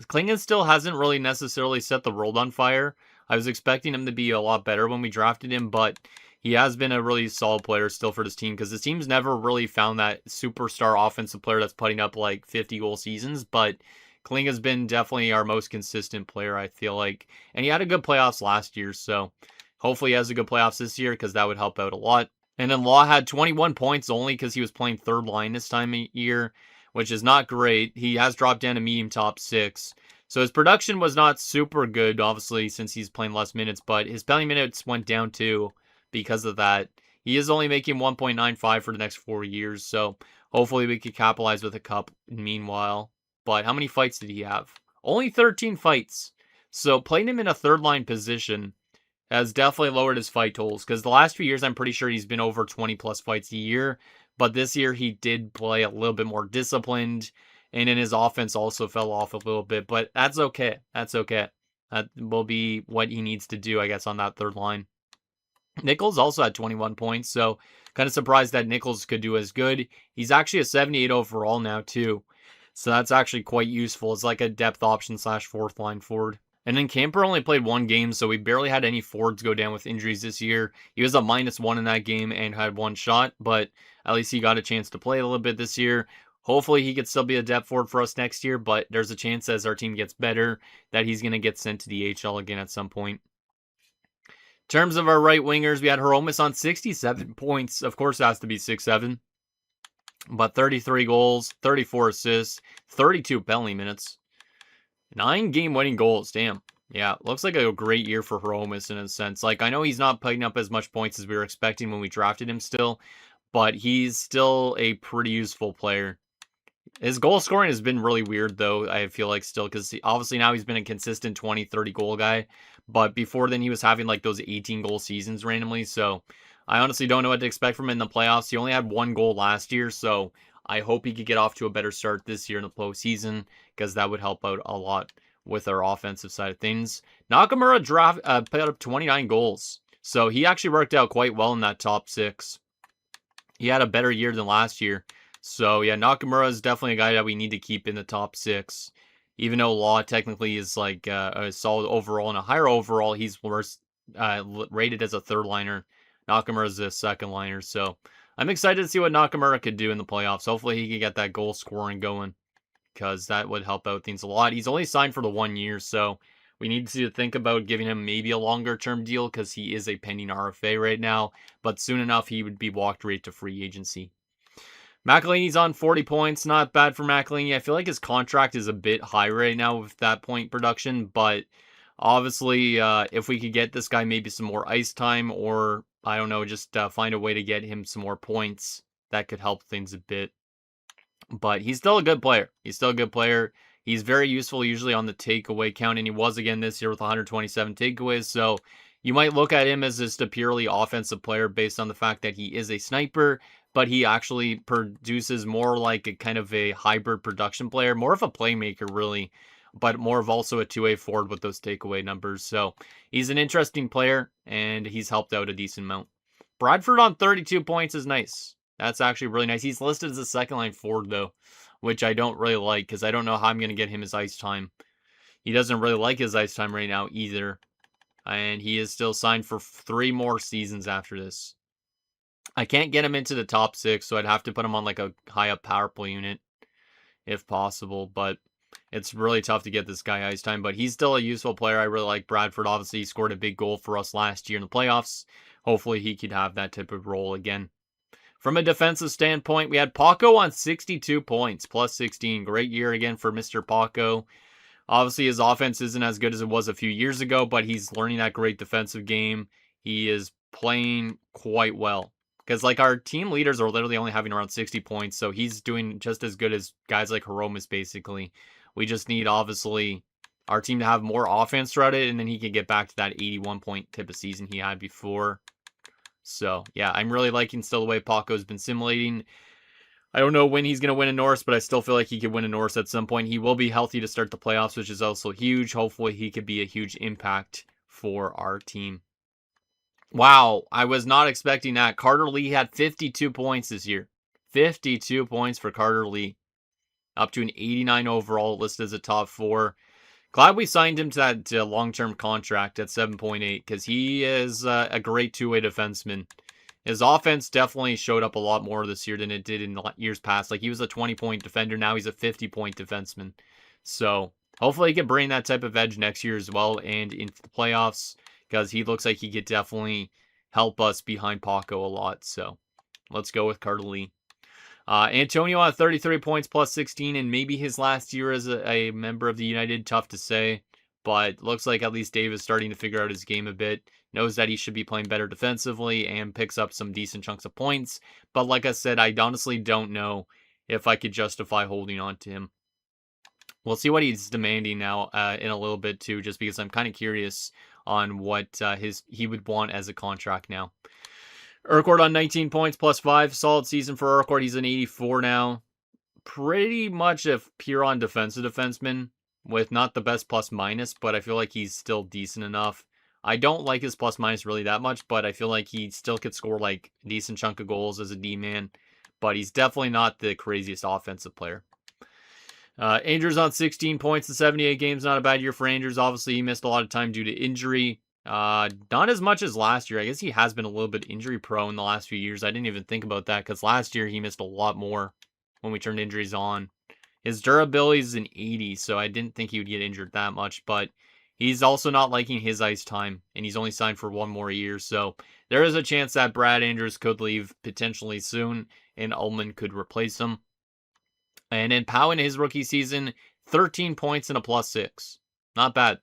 Klingon still hasn't really necessarily set the world on fire. I was expecting him to be a lot better when we drafted him, but he has been a really solid player still for this team because this team's never really found that superstar offensive player that's putting up like 50 goal seasons, but Klingon's been definitely our most consistent player, I feel like. And he had a good playoffs last year, so hopefully he has a good playoffs this year because that would help out a lot. And then Law had 21 points only because he was playing third line this time of year, which is not great. He has dropped down to medium top 6. So his production was not super good, obviously, since he's playing less minutes, but his penalty minutes went down too because of that. He is only making 1.95 for the next 4 years, so hopefully we could capitalize with a cup meanwhile. But how many fights did he have? Only 13 fights. So playing him in a third line position has definitely lowered his fight totals because the last few years I'm pretty sure he's been over 20 plus fights a year, but this year he did play a little bit more disciplined, and then his offense also fell off a little bit, but that's okay. That's okay. That will be what he needs to do, I guess, on that third line. Nichols also had 21 points, so kind of surprised that Nichols could do as good. He's actually a 78 overall now, too. So that's actually quite useful. It's like a depth option / fourth line forward. And then Camper only played one game, so we barely had any forwards go down with injuries this year. He was a -1 in that game and had one shot, but at least he got a chance to play a little bit this year. Hopefully he could still be a depth forward for us next year, but there's a chance as our team gets better that he's going to get sent to the AHL again at some point. In terms of our right wingers, we had Hromis on 67 points. Of course, it has to be 6'7". But 33 goals, 34 assists, 32 penalty minutes. 9 game-winning goals, damn. Yeah, looks like a great year for Hromis in a sense. Like, I know he's not putting up as much points as we were expecting when we drafted him still, but he's still a pretty useful player. His goal scoring has been really weird, though, I feel like still, because obviously now he's been a consistent 20, 30 goal guy, but before then he was having like those 18 goal seasons randomly, so I honestly don't know what to expect from him in the playoffs. He only had 1 goal last year, so I hope he could get off to a better start this year in the postseason, because that would help out a lot with our offensive side of things. Nakamura put up 29 goals, so he actually worked out quite well in that top 6. He had a better year than last year. So, yeah, Nakamura is definitely a guy that we need to keep in the top 6. Even though Law technically is like a solid overall and a higher overall, he's worse rated as a third liner. Nakamura is a second liner. So, I'm excited to see what Nakamura could do in the playoffs. Hopefully, he can get that goal scoring going because that would help out things a lot. He's only signed for the 1 year, so we need to think about giving him maybe a longer-term deal because he is a pending RFA right now. But soon enough, he would be walked right to free agency. McElhinney's on 40 points. Not bad for McElhinney. I feel like his contract is a bit high right now with that point production, but obviously, if we could get this guy maybe some more ice time, or I don't know, just find a way to get him some more points, that could help things a bit. But he's still a good player. He's still a good player. He's very useful usually on the takeaway count, and he was again this year with 127 takeaways. So you might look at him as just a purely offensive player based on the fact that he is a sniper, but he actually produces more like a kind of a hybrid production player, more of a playmaker really, but more of also a two-way forward with those takeaway numbers. So he's an interesting player, and he's helped out a decent amount. Bradford on 32 points is nice. That's actually really nice. He's listed as a second-line forward, though, which I don't really like because I don't know how I'm going to get him his ice time. He doesn't really like his ice time right now either, and he is still signed for 3 more seasons after this. I can't get him into the top 6, so I'd have to put him on like a high-up power play unit if possible, but it's really tough to get this guy ice time, but he's still a useful player. I really like Bradford. Obviously, he scored a big goal for us last year in the playoffs. Hopefully, he could have that type of role again. From a defensive standpoint, we had Paco on 62 points, plus 16. Great year again for Mr. Paco. Obviously, his offense isn't as good as it was a few years ago, but he's learning that great defensive game. He is playing quite well. Because, like, our team leaders are literally only having around 60 points, so he's doing just as good as guys like Hromis, basically. We just need, obviously, our team to have more offense throughout it, and then he can get back to that 81-point type of season he had before. So, yeah, I'm really liking still the way Paco's been simulating. I don't know when he's going to win a Norris, but I still feel like he could win a Norris at some point. He will be healthy to start the playoffs, which is also huge. Hopefully, he could be a huge impact for our team. Wow, I was not expecting that. Carter Lee had 52 points this year. 52 points for Carter Lee. Up to an 89 overall, listed as a top 4. Glad we signed him to that long-term contract at 7.8 because he is a great two-way defenseman. His offense definitely showed up a lot more this year than it did in years past. Like, he was a 20-point defender. Now he's a 50-point defenseman. So, hopefully he can bring that type of edge next year as well and into the playoffs because he looks like he could definitely help us behind Paco a lot. So, let's go with Carter Lee. Antonio at 33 points plus 16, and maybe his last year as a member of the United. Tough to say, but looks like at least Dave is starting to figure out his game a bit. Knows that he should be playing better defensively and picks up some decent chunks of points. But like I said, I honestly don't know if I could justify holding on to him. We'll see what he's demanding now in a little bit too, just because I'm kind of curious on what he would want as a contract now. Urquhart on 19 points plus 5. Solid season for Urquhart. He's an 84 now. Pretty much a pure on defensive defenseman with not the best plus minus, but I feel like he's still decent enough. I don't like his plus minus really that much, but I feel like he still could score like a decent chunk of goals as a D-man, but he's definitely not the craziest offensive player. Andrews on 16 points in 78 games. Not a bad year for Andrews. Obviously, he missed a lot of time due to injury. Not as much as last year. I guess he has been a little bit injury prone the last few years. I didn't even think about that because last year he missed a lot more when we turned injuries on. His durability is an 80, so I didn't think he would get injured that much, but he's also not liking his ice time, and he's only signed for one more year, so there is a chance that Brad Andrews could leave potentially soon, and Ullman could replace him. And then Powell in his rookie season, 13 points and a plus 6. Not bad.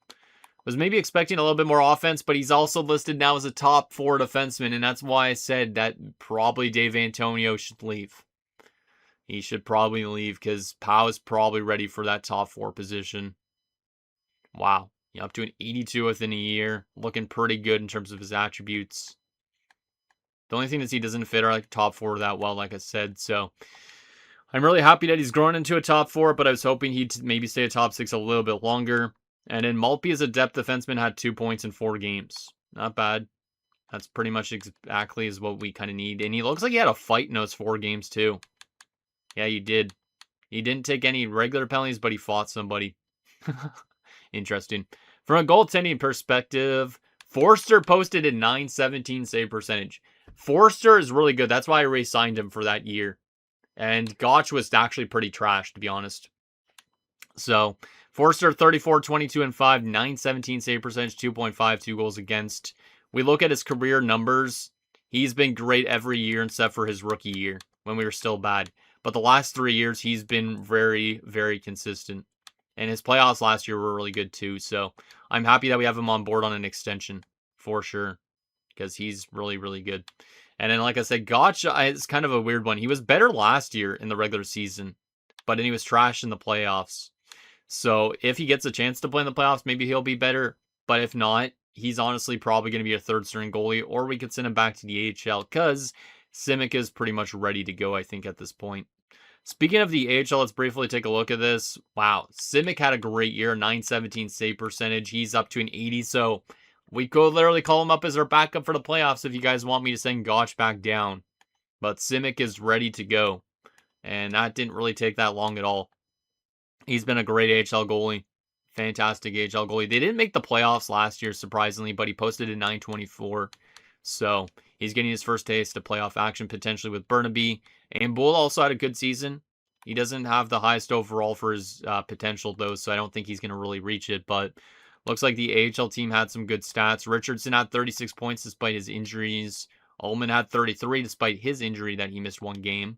Was maybe expecting a little bit more offense, but he's also listed now as a top 4 defenseman, and that's why I said that probably Dave Antonio should leave. He should probably leave because Powell is probably ready for that top 4 position. Wow. Up to an 82 within a year. Looking pretty good in terms of his attributes. The only thing is he doesn't fit our top 4 that well, like I said, so I'm really happy that he's grown into a top 4, but I was hoping he'd maybe stay a top 6 a little bit longer. And then Maltby as a depth defenseman had 2 points in 4 games. Not bad. That's pretty much exactly is what we kind of need. And he looks like he had a fight in those 4 games too. Yeah, he did. He didn't take any regular penalties, but he fought somebody. Interesting. From a goaltending perspective, Forster posted a .917 save percentage. Forster is really good. That's why I re-signed him for that year. And Gotch was actually pretty trash, to be honest. So, Forster, 34, 22, and 5, .917 save percentage, 2.52 goals against. We look at his career numbers. He's been great every year except for his rookie year when we were still bad. But the last 3 years, he's been very, very consistent. And his playoffs last year were really good too. So, I'm happy that we have him on board on an extension for sure. Because he's really, really good. And then, like I said, Gotch is kind of a weird one. He was better last year in the regular season. But then he was trash in the playoffs. So if he gets a chance to play in the playoffs, maybe he'll be better. But if not, he's honestly probably going to be a third-string goalie, or we could send him back to the AHL because Simic is pretty much ready to go, I think, at this point. Speaking of the AHL, let's briefly take a look at this. Wow, Simic had a great year, .917 save percentage. He's up to an 80, so we could literally call him up as our backup for the playoffs if you guys want me to send Gotch back down. But Simic is ready to go, and that didn't really take that long at all. He's been a great AHL goalie. Fantastic AHL goalie. They didn't make the playoffs last year, surprisingly, but he posted a .924. So he's getting his first taste of playoff action, potentially with Burnaby. And Bull also had a good season. He doesn't have the highest overall for his potential, though, so I don't think he's going to really reach it. But looks like the AHL team had some good stats. Richardson had 36 points despite his injuries. Ullman had 33 despite his injury that he missed 1 game.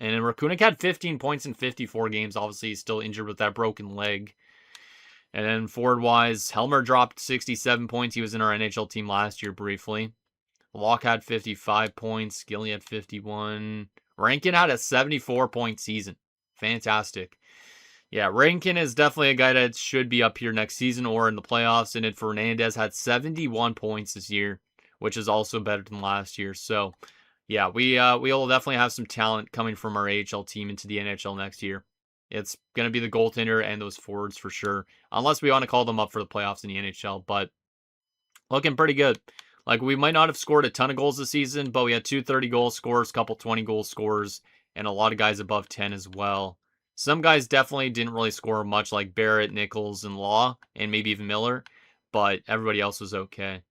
And then Rakunik had 15 points in 54 games. Obviously, he's still injured with that broken leg. And then forward-wise, Helmer dropped 67 points. He was in our NHL team last year briefly. Locke had 55 points. Gilly had 51. Rankin had a 74-point season. Fantastic. Yeah, Rankin is definitely a guy that should be up here next season or in the playoffs. And then Fernandez had 71 points this year which is also better than last year. So, yeah, we'll definitely have some talent coming from our AHL team into the NHL next year. It's going to be the goaltender and those forwards for sure, unless we want to call them up for the playoffs in the NHL, but looking pretty good. Like, we might not have scored a ton of goals this season, but we had 2 30-goal scorers, couple 20-goal scorers, and a lot of guys above 10 as well. Some guys definitely didn't really score much, like Barrett, Nichols, and Law, and maybe even Miller, but everybody else was okay.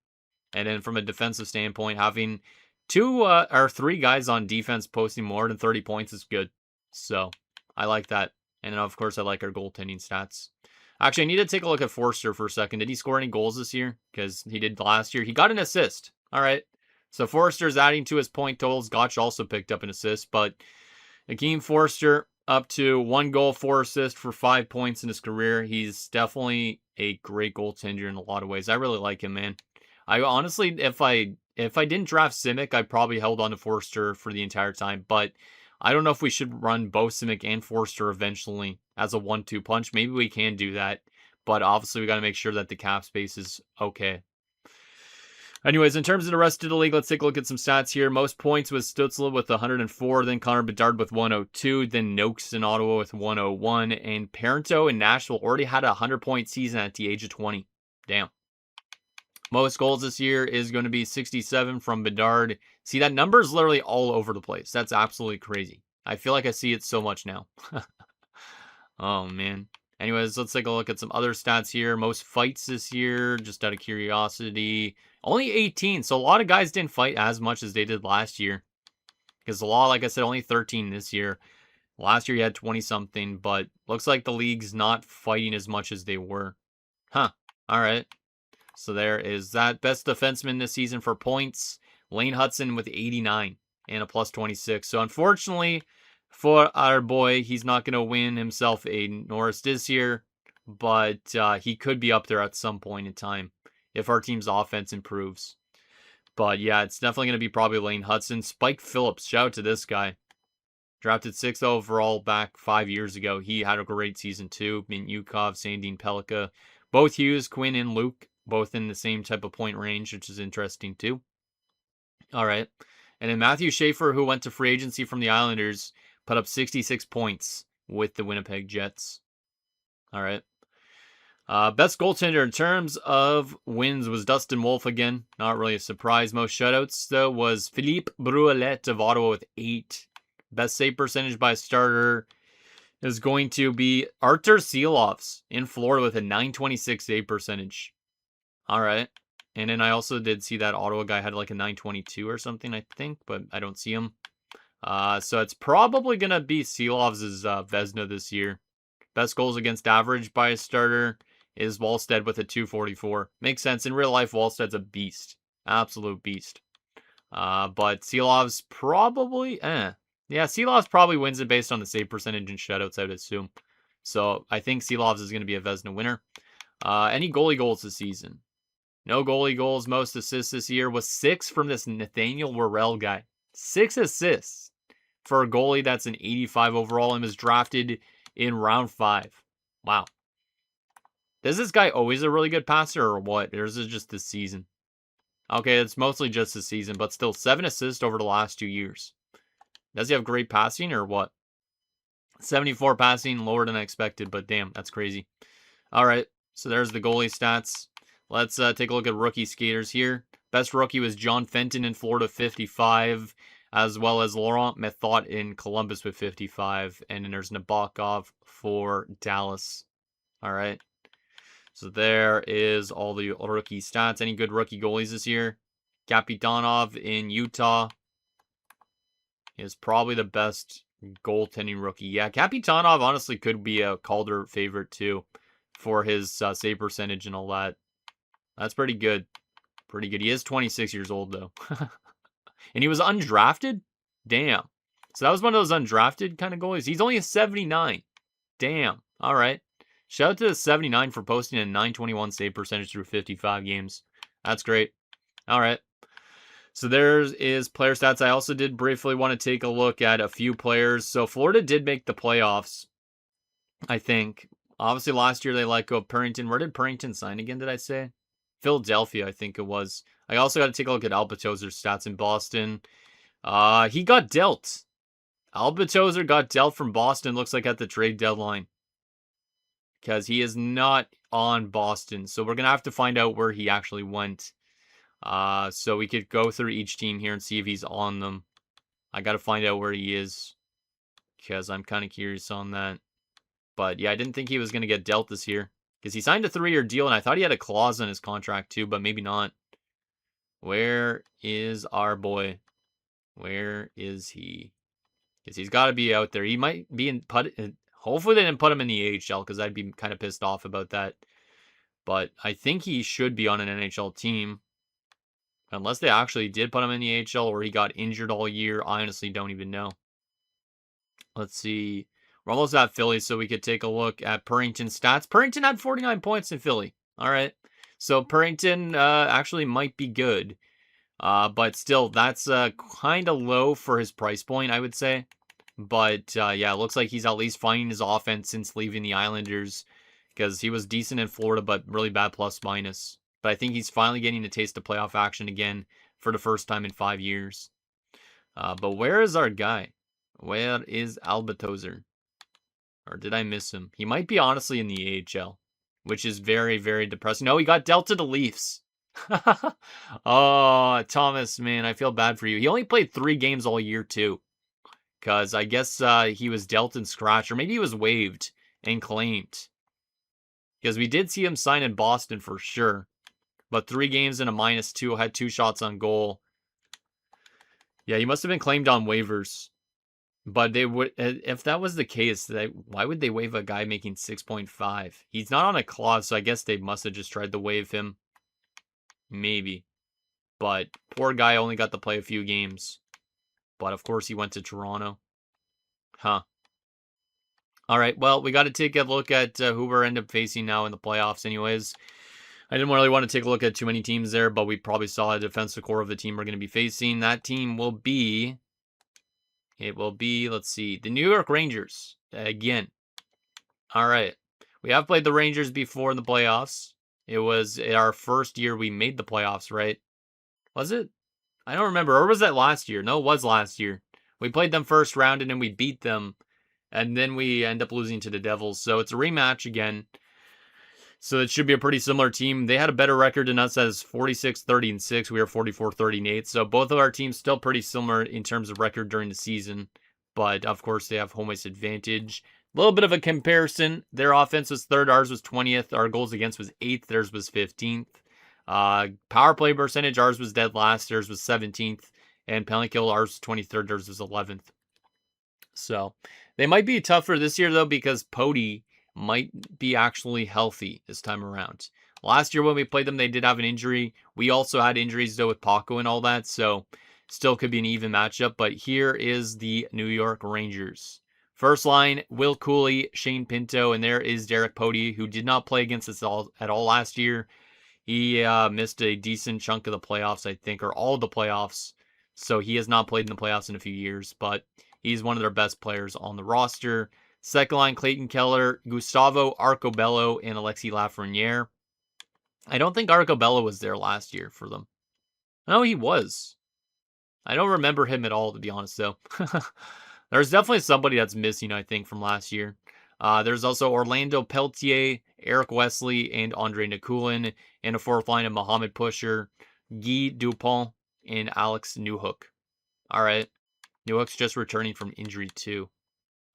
And then from a defensive standpoint, having 2 or 3 guys on defense posting more than 30 points is good. So, I like that. And then, of course, I like our goaltending stats. Actually, I need to take a look at Forster for a second. Did he score any goals this year? Because he did last year. He got an assist. All right. So Forster's adding to his point totals. Gotch also picked up an assist. But Akeem Forster up to 1 goal, 4 assists for 5 points in his career. He's definitely a great goaltender in a lot of ways. I really like him, man. I honestly, if I didn't draft Simic, I probably held on to Forster for the entire time. But I don't know if we should run both Simic and Forster eventually as a 1-2 punch. Maybe we can do that, but obviously we got to make sure that the cap space is okay. Anyways, in terms of the rest of the league, let's take a look at some stats here. Most points was Stützle with 104, then Connor Bedard with 102, then Noakes in Ottawa with 101, and Parento in Nashville already had a 100-point season at the age of 20. Damn. Most goals this year is going to be 67 from Bedard. See, that number is literally all over the place. That's absolutely crazy. I feel like I see it so much now. Oh, man. Anyways, let's take a look at some other stats here. Most fights this year, just out of curiosity. Only 18, so a lot of guys didn't fight as much as they did last year. Because the Law, like I said, only 13 this year. Last year he had 20-something, but looks like the league's not fighting as much as they were. Huh. All right. So there is that. Best defenseman this season for points, Lane Hudson with 89 and a plus 26. So unfortunately for our boy, he's not going to win himself a Norris this year, but he could be up there at some point in time if our team's offense improves. But yeah, it's definitely going to be probably Lane Hudson. Spike Phillips, shout out to this guy. Drafted 6th overall back 5 years ago. He had a great season too. Mint Yukov, Sandine Pelika, both Hughes, Quinn, and Luke. Both in the same type of point range, which is interesting too. All right. And then Matthew Schaefer, who went to free agency from the Islanders, put up 66 points with the Winnipeg Jets. All right. Best goaltender in terms of wins was Dustin Wolf again. Not really a surprise. Most shutouts, though, was Philippe Bruelette of Ottawa with 8. Best save percentage by a starter is going to be Artur Silovs in Florida with a .926 save percentage. All right. And then I also did see that Ottawa guy had like a 922 or something, I think, but I don't see him. So it's probably going to be Silovs' Vezina this year. Best goals against average by a starter is Wallstead with a 244. Makes sense. In real life, Wallstead's a beast. Absolute beast. But Silovs probably, Yeah, Silovs probably wins it based on the save percentage and shutouts, I would assume. So I think Silovs is going to be a Vezina winner. Any goalie goals this season? No goalie goals. Most assists this year was 6 from this Nathaniel Worrell guy. 6 assists for a goalie that's an 85 overall and was drafted in round 5. Wow. Is this guy always a really good passer or what? Or is it just this season? Okay, it's mostly just this season, but still 7 assists over the last 2 years. Does he have great passing or what? 74 passing, lower than I expected, but damn, that's crazy. All right, so there's the goalie stats. Let's take a look at rookie skaters here. Best rookie was John Fenton in Florida, 55, as well as Laurent Methot in Columbus with 55. And then there's Nabokov for Dallas. All right. So there is all the rookie stats. Any good rookie goalies this year? Kapitanov in Utah is probably the best goaltending rookie. Yeah, Kapitanov honestly could be a Calder favorite too for his save percentage and all that. That's pretty good. Pretty good. He is 26 years old, though. And he was undrafted? Damn. So that was one of those undrafted kind of goalies. He's only a 79. Damn. All right. Shout out to the 79 for posting a 921 save percentage through 55 games. That's great. All right. So there is player stats. I also did briefly want to take a look at a few players. So Florida did make the playoffs, I think. Obviously, last year they let go of Purrington. Where did Purrington sign again, did I say? Philadelphia, I think it was. I also got to take a look at Albatoser's stats in Boston. He got dealt. Albatoser got dealt from Boston, looks like at the trade deadline. Because he is not on Boston. So we're going to have to find out where he actually went. So we could go through each team here and see if he's on them. I got to find out where he is. Because I'm kind of curious on that. But yeah, I didn't think he was going to get dealt this year. Because he signed a 3-year deal, and I thought he had a clause on his contract too, but maybe not. Where is our boy? Where is he? Because he's got to be out there. He might be in... Hopefully they didn't put him in the AHL, because I'd be kind of pissed off about that. But I think he should be on an NHL team. Unless they actually did put him in the AHL, or he got injured all year. I honestly don't even know. Let's see. We're almost at Philly, so we could take a look at Purrington's stats. Purrington had 49 points in Philly. All right. So Purrington actually might be good. But still, that's kind of low for his price point, I would say. But yeah, it looks like he's at least finding his offense since leaving the Islanders. Because he was decent in Florida, but really bad plus-minus. But I think he's finally getting a taste of playoff action again for the first time in 5 years. But where is our guy? Where is Albatoser? Or did I miss him? He might be honestly in the AHL, which is very, very depressing. No, he got dealt to the Leafs. Oh, Thomas, man, I feel bad for you. He only played 3 games all year, too. Because I guess he was dealt and scratched, or maybe he was waived and claimed. Because we did see him sign in Boston for sure. But 3 games and a -2, had 2 shots on goal. Yeah, he must have been claimed on waivers. But they would, if that was the case, why would they waive a guy making 6.5? He's not on a clause, so I guess they must have just tried to waive him. Maybe. But poor guy only got to play a few games. But of course he went to Toronto. Huh. All right, well, we got to take a look at who we're end up facing now in the playoffs anyways. I didn't really want to take a look at too many teams there, but we probably saw a defensive core of the team we're going to be facing. That team will be... It will be, let's see, the New York Rangers again. All right. We have played the Rangers before in the playoffs. It was our first year we made the playoffs, right? Was it? I don't remember. Or was that last year? No, it was last year. We played them first round and then we beat them. And then we end up losing to the Devils. So it's a rematch again. So it should be a pretty similar team. They had a better record than us as 46-30-6. We were 44-30-8. So both of our teams still pretty similar in terms of record during the season. But of course, they have home ice advantage. A little bit of a comparison. Their offense was 3rd. Ours was 20th. Our goals against was 8th. Theirs was 15th. Power play percentage. Ours was dead last. Theirs was 17th. And penalty kill. Ours was 23rd. Theirs was 11th. So they might be tougher this year, though, because Pody might be actually healthy this time around. Last year when we played them, they did have an injury. We also had injuries, though, with Paco and all that, so still could be an even matchup. But here is the New York Rangers. First line, Will Cooley, Shane Pinto, and there is Derek Pody, who did not play against us at all last year. He missed a decent chunk of the playoffs, I think, or all of the playoffs. So he has not played in the playoffs in a few years, but he's one of their best players on the roster. Second line, Clayton Keller, Gustavo Arcobello, and Alexis Lafreniere. I don't think Arcobello was there last year for them. No, he was. I don't remember him at all, to be honest, though. There's definitely somebody that's missing, I think, from last year. There's also Orlando Peltier, Eric Wesley, and Andre Nikulin. And a 4th line of Mohamed Pusher, Guy Dupont, and Alex Newhook. All right. Newhook's just returning from injury, too.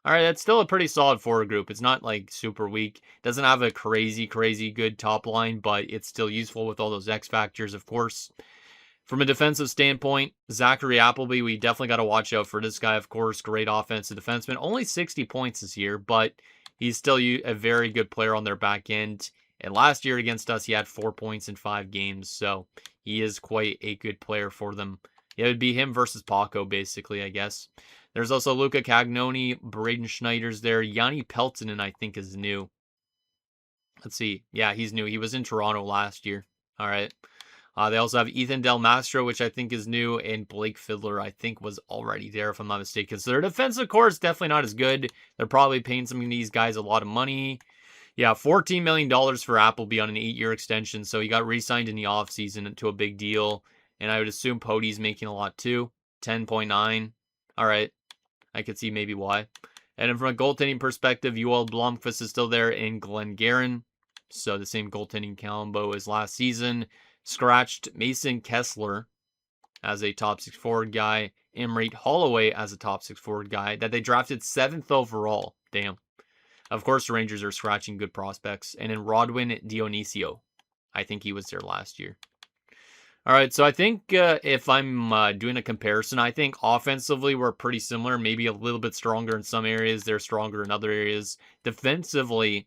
All right, that's still a pretty solid forward group. It's not, like, super weak. Doesn't have a crazy, crazy good top line, but it's still useful with all those X factors, of course. From a defensive standpoint, Zachary Appleby, we definitely got to watch out for this guy, of course. Great offensive defenseman. Only 60 points this year, but he's still a very good player on their back end. And last year against us, he had 4 points in 5 games, so he is quite a good player for them. It would be him versus Paco, basically, I guess. There's also Luca Cagnoni, Braden Schneider's there. Yanni Peltonen, I think, is new. Let's see. Yeah, he's new. He was in Toronto last year. All right. They also have Ethan Del Mastro, which I think is new, and Blake Fiddler, I think, was already there, if I'm not mistaken. So their defensive core is definitely not as good. They're probably paying some of these guys a lot of money. Yeah, $14 million for Appleby on an 8-year extension. So he got re-signed in the offseason into a big deal. And I would assume Pody's making a lot too. 10.9. All right. I could see maybe why. And then from a goaltending perspective, Yoel Blomqvist is still there in Glenn Guerin. So the same goaltending combo as last season. Scratched Mason Kessler as a top 6 forward guy. Imrate Holloway as a top 6 forward guy that they drafted 7th overall. Damn. Of course, the Rangers are scratching good prospects. And then Rodwin Dionisio. I think he was there last year. All right, so I think if I'm doing a comparison, I think offensively we're pretty similar, maybe a little bit stronger in some areas. They're stronger in other areas. Defensively,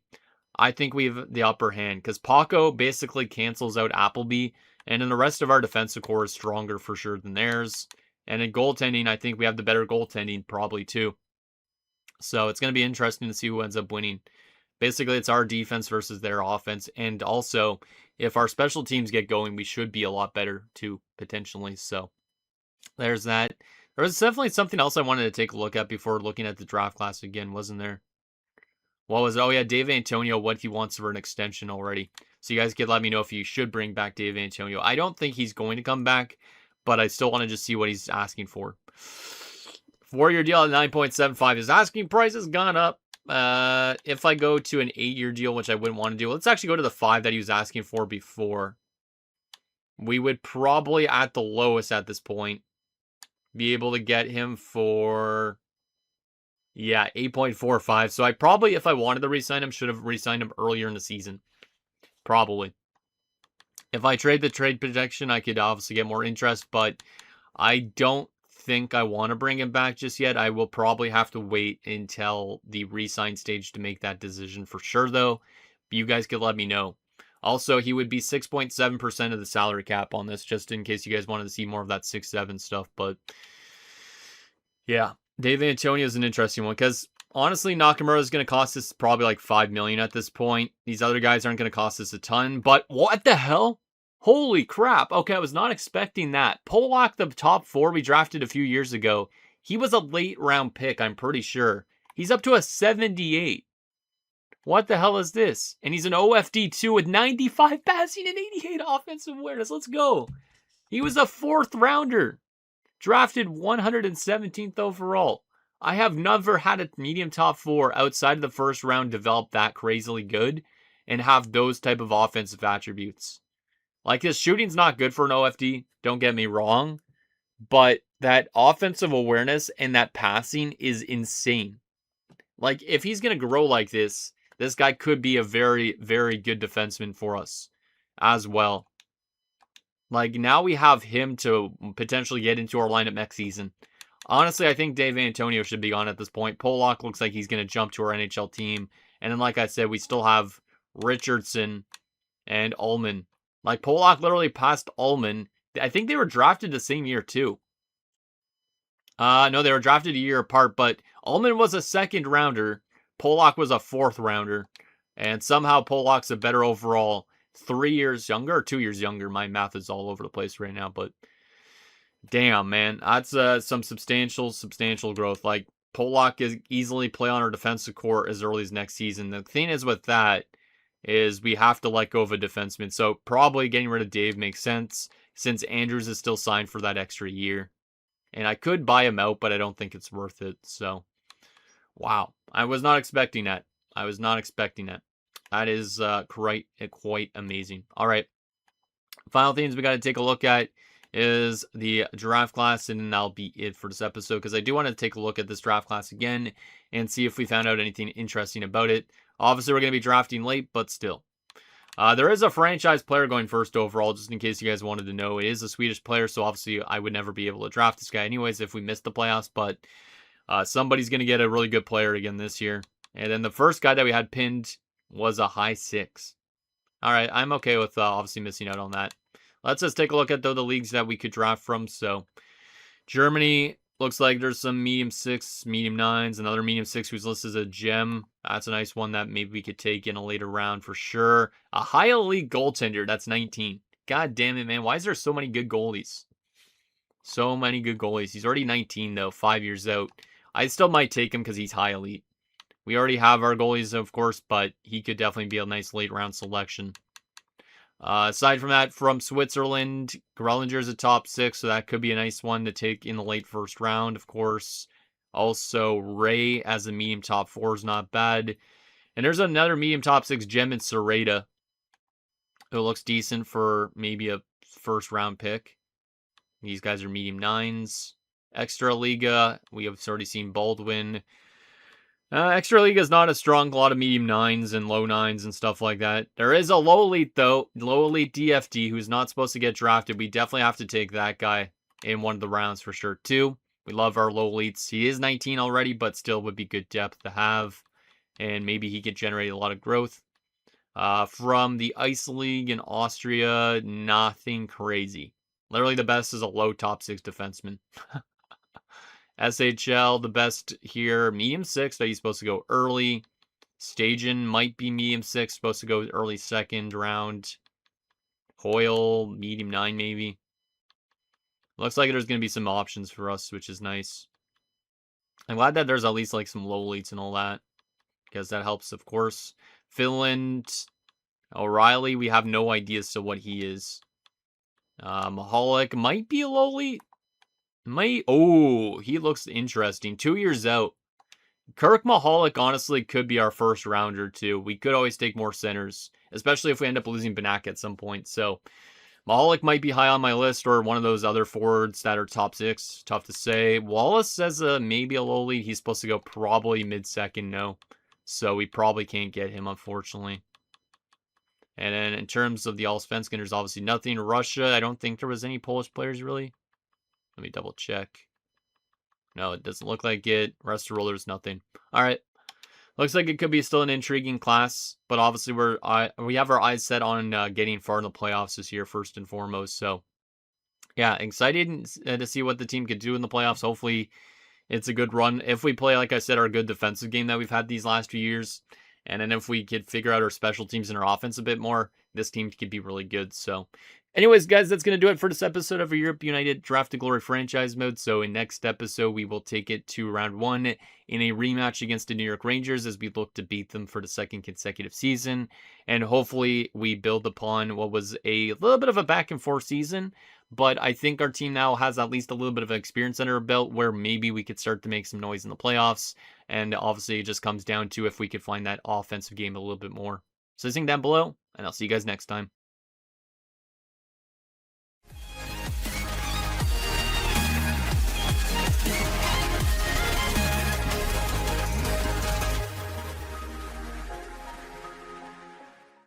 I think we have the upper hand because Paco basically cancels out Appleby, and then the rest of our defensive core is stronger for sure than theirs. And in goaltending, I think we have the better goaltending probably too. So it's going to be interesting to see who ends up winning. Basically, it's our defense versus their offense. And also, if our special teams get going, we should be a lot better too, potentially. So there's that. There was definitely something else I wanted to take a look at before looking at the draft class again, wasn't there? What was it? Oh, yeah, Dave Antonio, what he wants for an extension already. So you guys could let me know if you should bring back Dave Antonio. I don't think he's going to come back, but I still want to just see what he's asking for. 4-year deal at 9.75. His asking price has gone up. If I go to an 8-year deal, which I wouldn't want to do, let's actually go to the 5 that he was asking for before. We would probably, at the lowest at this point, be able to get him for, yeah, 8.45. So I probably, if I wanted to re-sign him, should have re-signed him earlier in the season. Probably. If I trade the trade projection, I could obviously get more interest, but I don't think I want to bring him back just yet. I will probably have to wait until the re-sign stage to make that decision for sure, though. You guys could let me know. Also, he would be 6.7% of the salary cap on this, just in case you guys wanted to see more of that 6-7 stuff. But yeah, Dave Antonio is an interesting one because honestly, Nakamura is going to cost us probably like $5 million at this point. These other guys aren't going to cost us a ton. But what the hell? Holy crap. Okay, I was not expecting that. Polak, the top 4 we drafted a few years ago, he was a late round pick, I'm pretty sure. He's up to a 78. What the hell is this? And he's an OFD2 with 95 passing and 88 offensive awareness. Let's go. He was a 4th rounder. Drafted 117th overall. I have never had a medium top 4 outside of the first round develop that crazily good and have those type of offensive attributes. Like, his shooting's not good for an OFD, don't get me wrong, but that offensive awareness and that passing is insane. Like, if he's going to grow like this guy could be a very, very good defenseman for us as well. Like, now we have him to potentially get into our lineup next season. Honestly, I think Dave Antonio should be on at this point. Polak looks like he's going to jump to our NHL team. And then, like I said, we still have Richardson and Ullman. Like, Polak literally passed Ullman. I think they were drafted the same year, too. No, they were drafted a year apart, but Ullman was a 2nd rounder. Polak was a 4th rounder. And somehow Polak's a better overall 3 years younger or 2 years younger. My math is all over the place right now, but damn, man. That's some substantial growth. Like, Polak is easily play on our defensive core as early as next season. The thing is with that is we have to let go of a defenseman. So probably getting rid of Dave makes sense since Andrews is still signed for that extra year. And I could buy him out, but I don't think it's worth it. So, wow. I was not expecting that. That is quite amazing. All right. Final things we got to take a look at is the draft class, and that'll be it for this episode because I do want to take a look at this draft class again and see if we found out anything interesting about it. Obviously, we're going to be drafting late, but still. There is a franchise player going 1st overall, just in case you guys wanted to know. It is a Swedish player, so obviously I would never be able to draft this guy anyways if we missed the playoffs, but somebody's going to get a really good player again this year. And then the first guy that we had pinned was a high 6. All right, I'm okay with obviously missing out on that. Let's just take a look at the leagues that we could draft from. So Germany, looks like there's some medium 6, medium 9s, another medium 6 who's listed as a gem. That's a nice one that maybe we could take in a later round for sure. A high elite goaltender, that's 19. God damn it, man. Why is there so many good goalies? So many good goalies. He's already 19, though, 5 years out. I still might take him because he's high elite. We already have our goalies, of course, but he could definitely be a nice late round selection. Aside from that, from Switzerland, Grellinger's a top 6, so that could be a nice one to take in the late first round, of course. Also, Ray as a medium top 4 is not bad. And there's another medium top 6, Gem and Sereda, who looks decent for maybe a first round pick. These guys are medium 9s. Extra Liga, we have already seen Baldwin. Extra Liga is not as strong. A lot of medium 9s and low 9s and stuff like that. There is a low elite, though. Low elite DFD, who's not supposed to get drafted. We definitely have to take that guy in one of the rounds for sure, too. We love our low elites. He is 19 already, but still would be good depth to have. And maybe he could generate a lot of growth. From the Ice League in Austria, nothing crazy. Literally the best is a low top 6 defenseman. SHL, the best here, medium 6, but he's supposed to go early. Stajan might be medium 6, supposed to go early second round. Hoyle, medium 9 maybe. Looks like there's going to be some options for us, which is nice. I'm glad that there's at least like some low elites and all that, because that helps, of course. Finland, O'Reilly, we have no idea as to what he is. Mahalik might be a low elite. Oh, he looks interesting. 2 years out. Kirk Mahalik honestly could be our first rounder too. We could always take more centers, especially if we end up losing Banak at some point. So Mahalik might be high on my list, or one of those other forwards that are top 6. Tough to say. Wallace says maybe a low lead. He's supposed to go probably mid-second, no. So we probably can't get him, unfortunately. And then in terms of the Allsvenskan, there's obviously nothing. Russia, I don't think there was any Polish players, really. Let me double check. No, it doesn't look like it. Rest of the rollers, nothing. All right. Looks like it could be still an intriguing class, but obviously we have our eyes set on getting far in the playoffs this year, first and foremost. So, yeah, excited to see what the team could do in the playoffs. Hopefully, it's a good run. If we play, like I said, our good defensive game that we've had these last few years, and then if we could figure out our special teams and our offense a bit more, this team could be really good. So, anyways, guys, that's going to do it for this episode of Europe United Draft to Glory franchise mode. So in next episode, we will take it to round 1 in a rematch against the New York Rangers as we look to beat them for the 2nd consecutive season. And hopefully we build upon what was a little bit of a back and forth season. But I think our team now has at least a little bit of experience under our belt where maybe we could start to make some noise in the playoffs. And obviously it just comes down to if we could find that offensive game a little bit more. So listen down below, and I'll see you guys next time.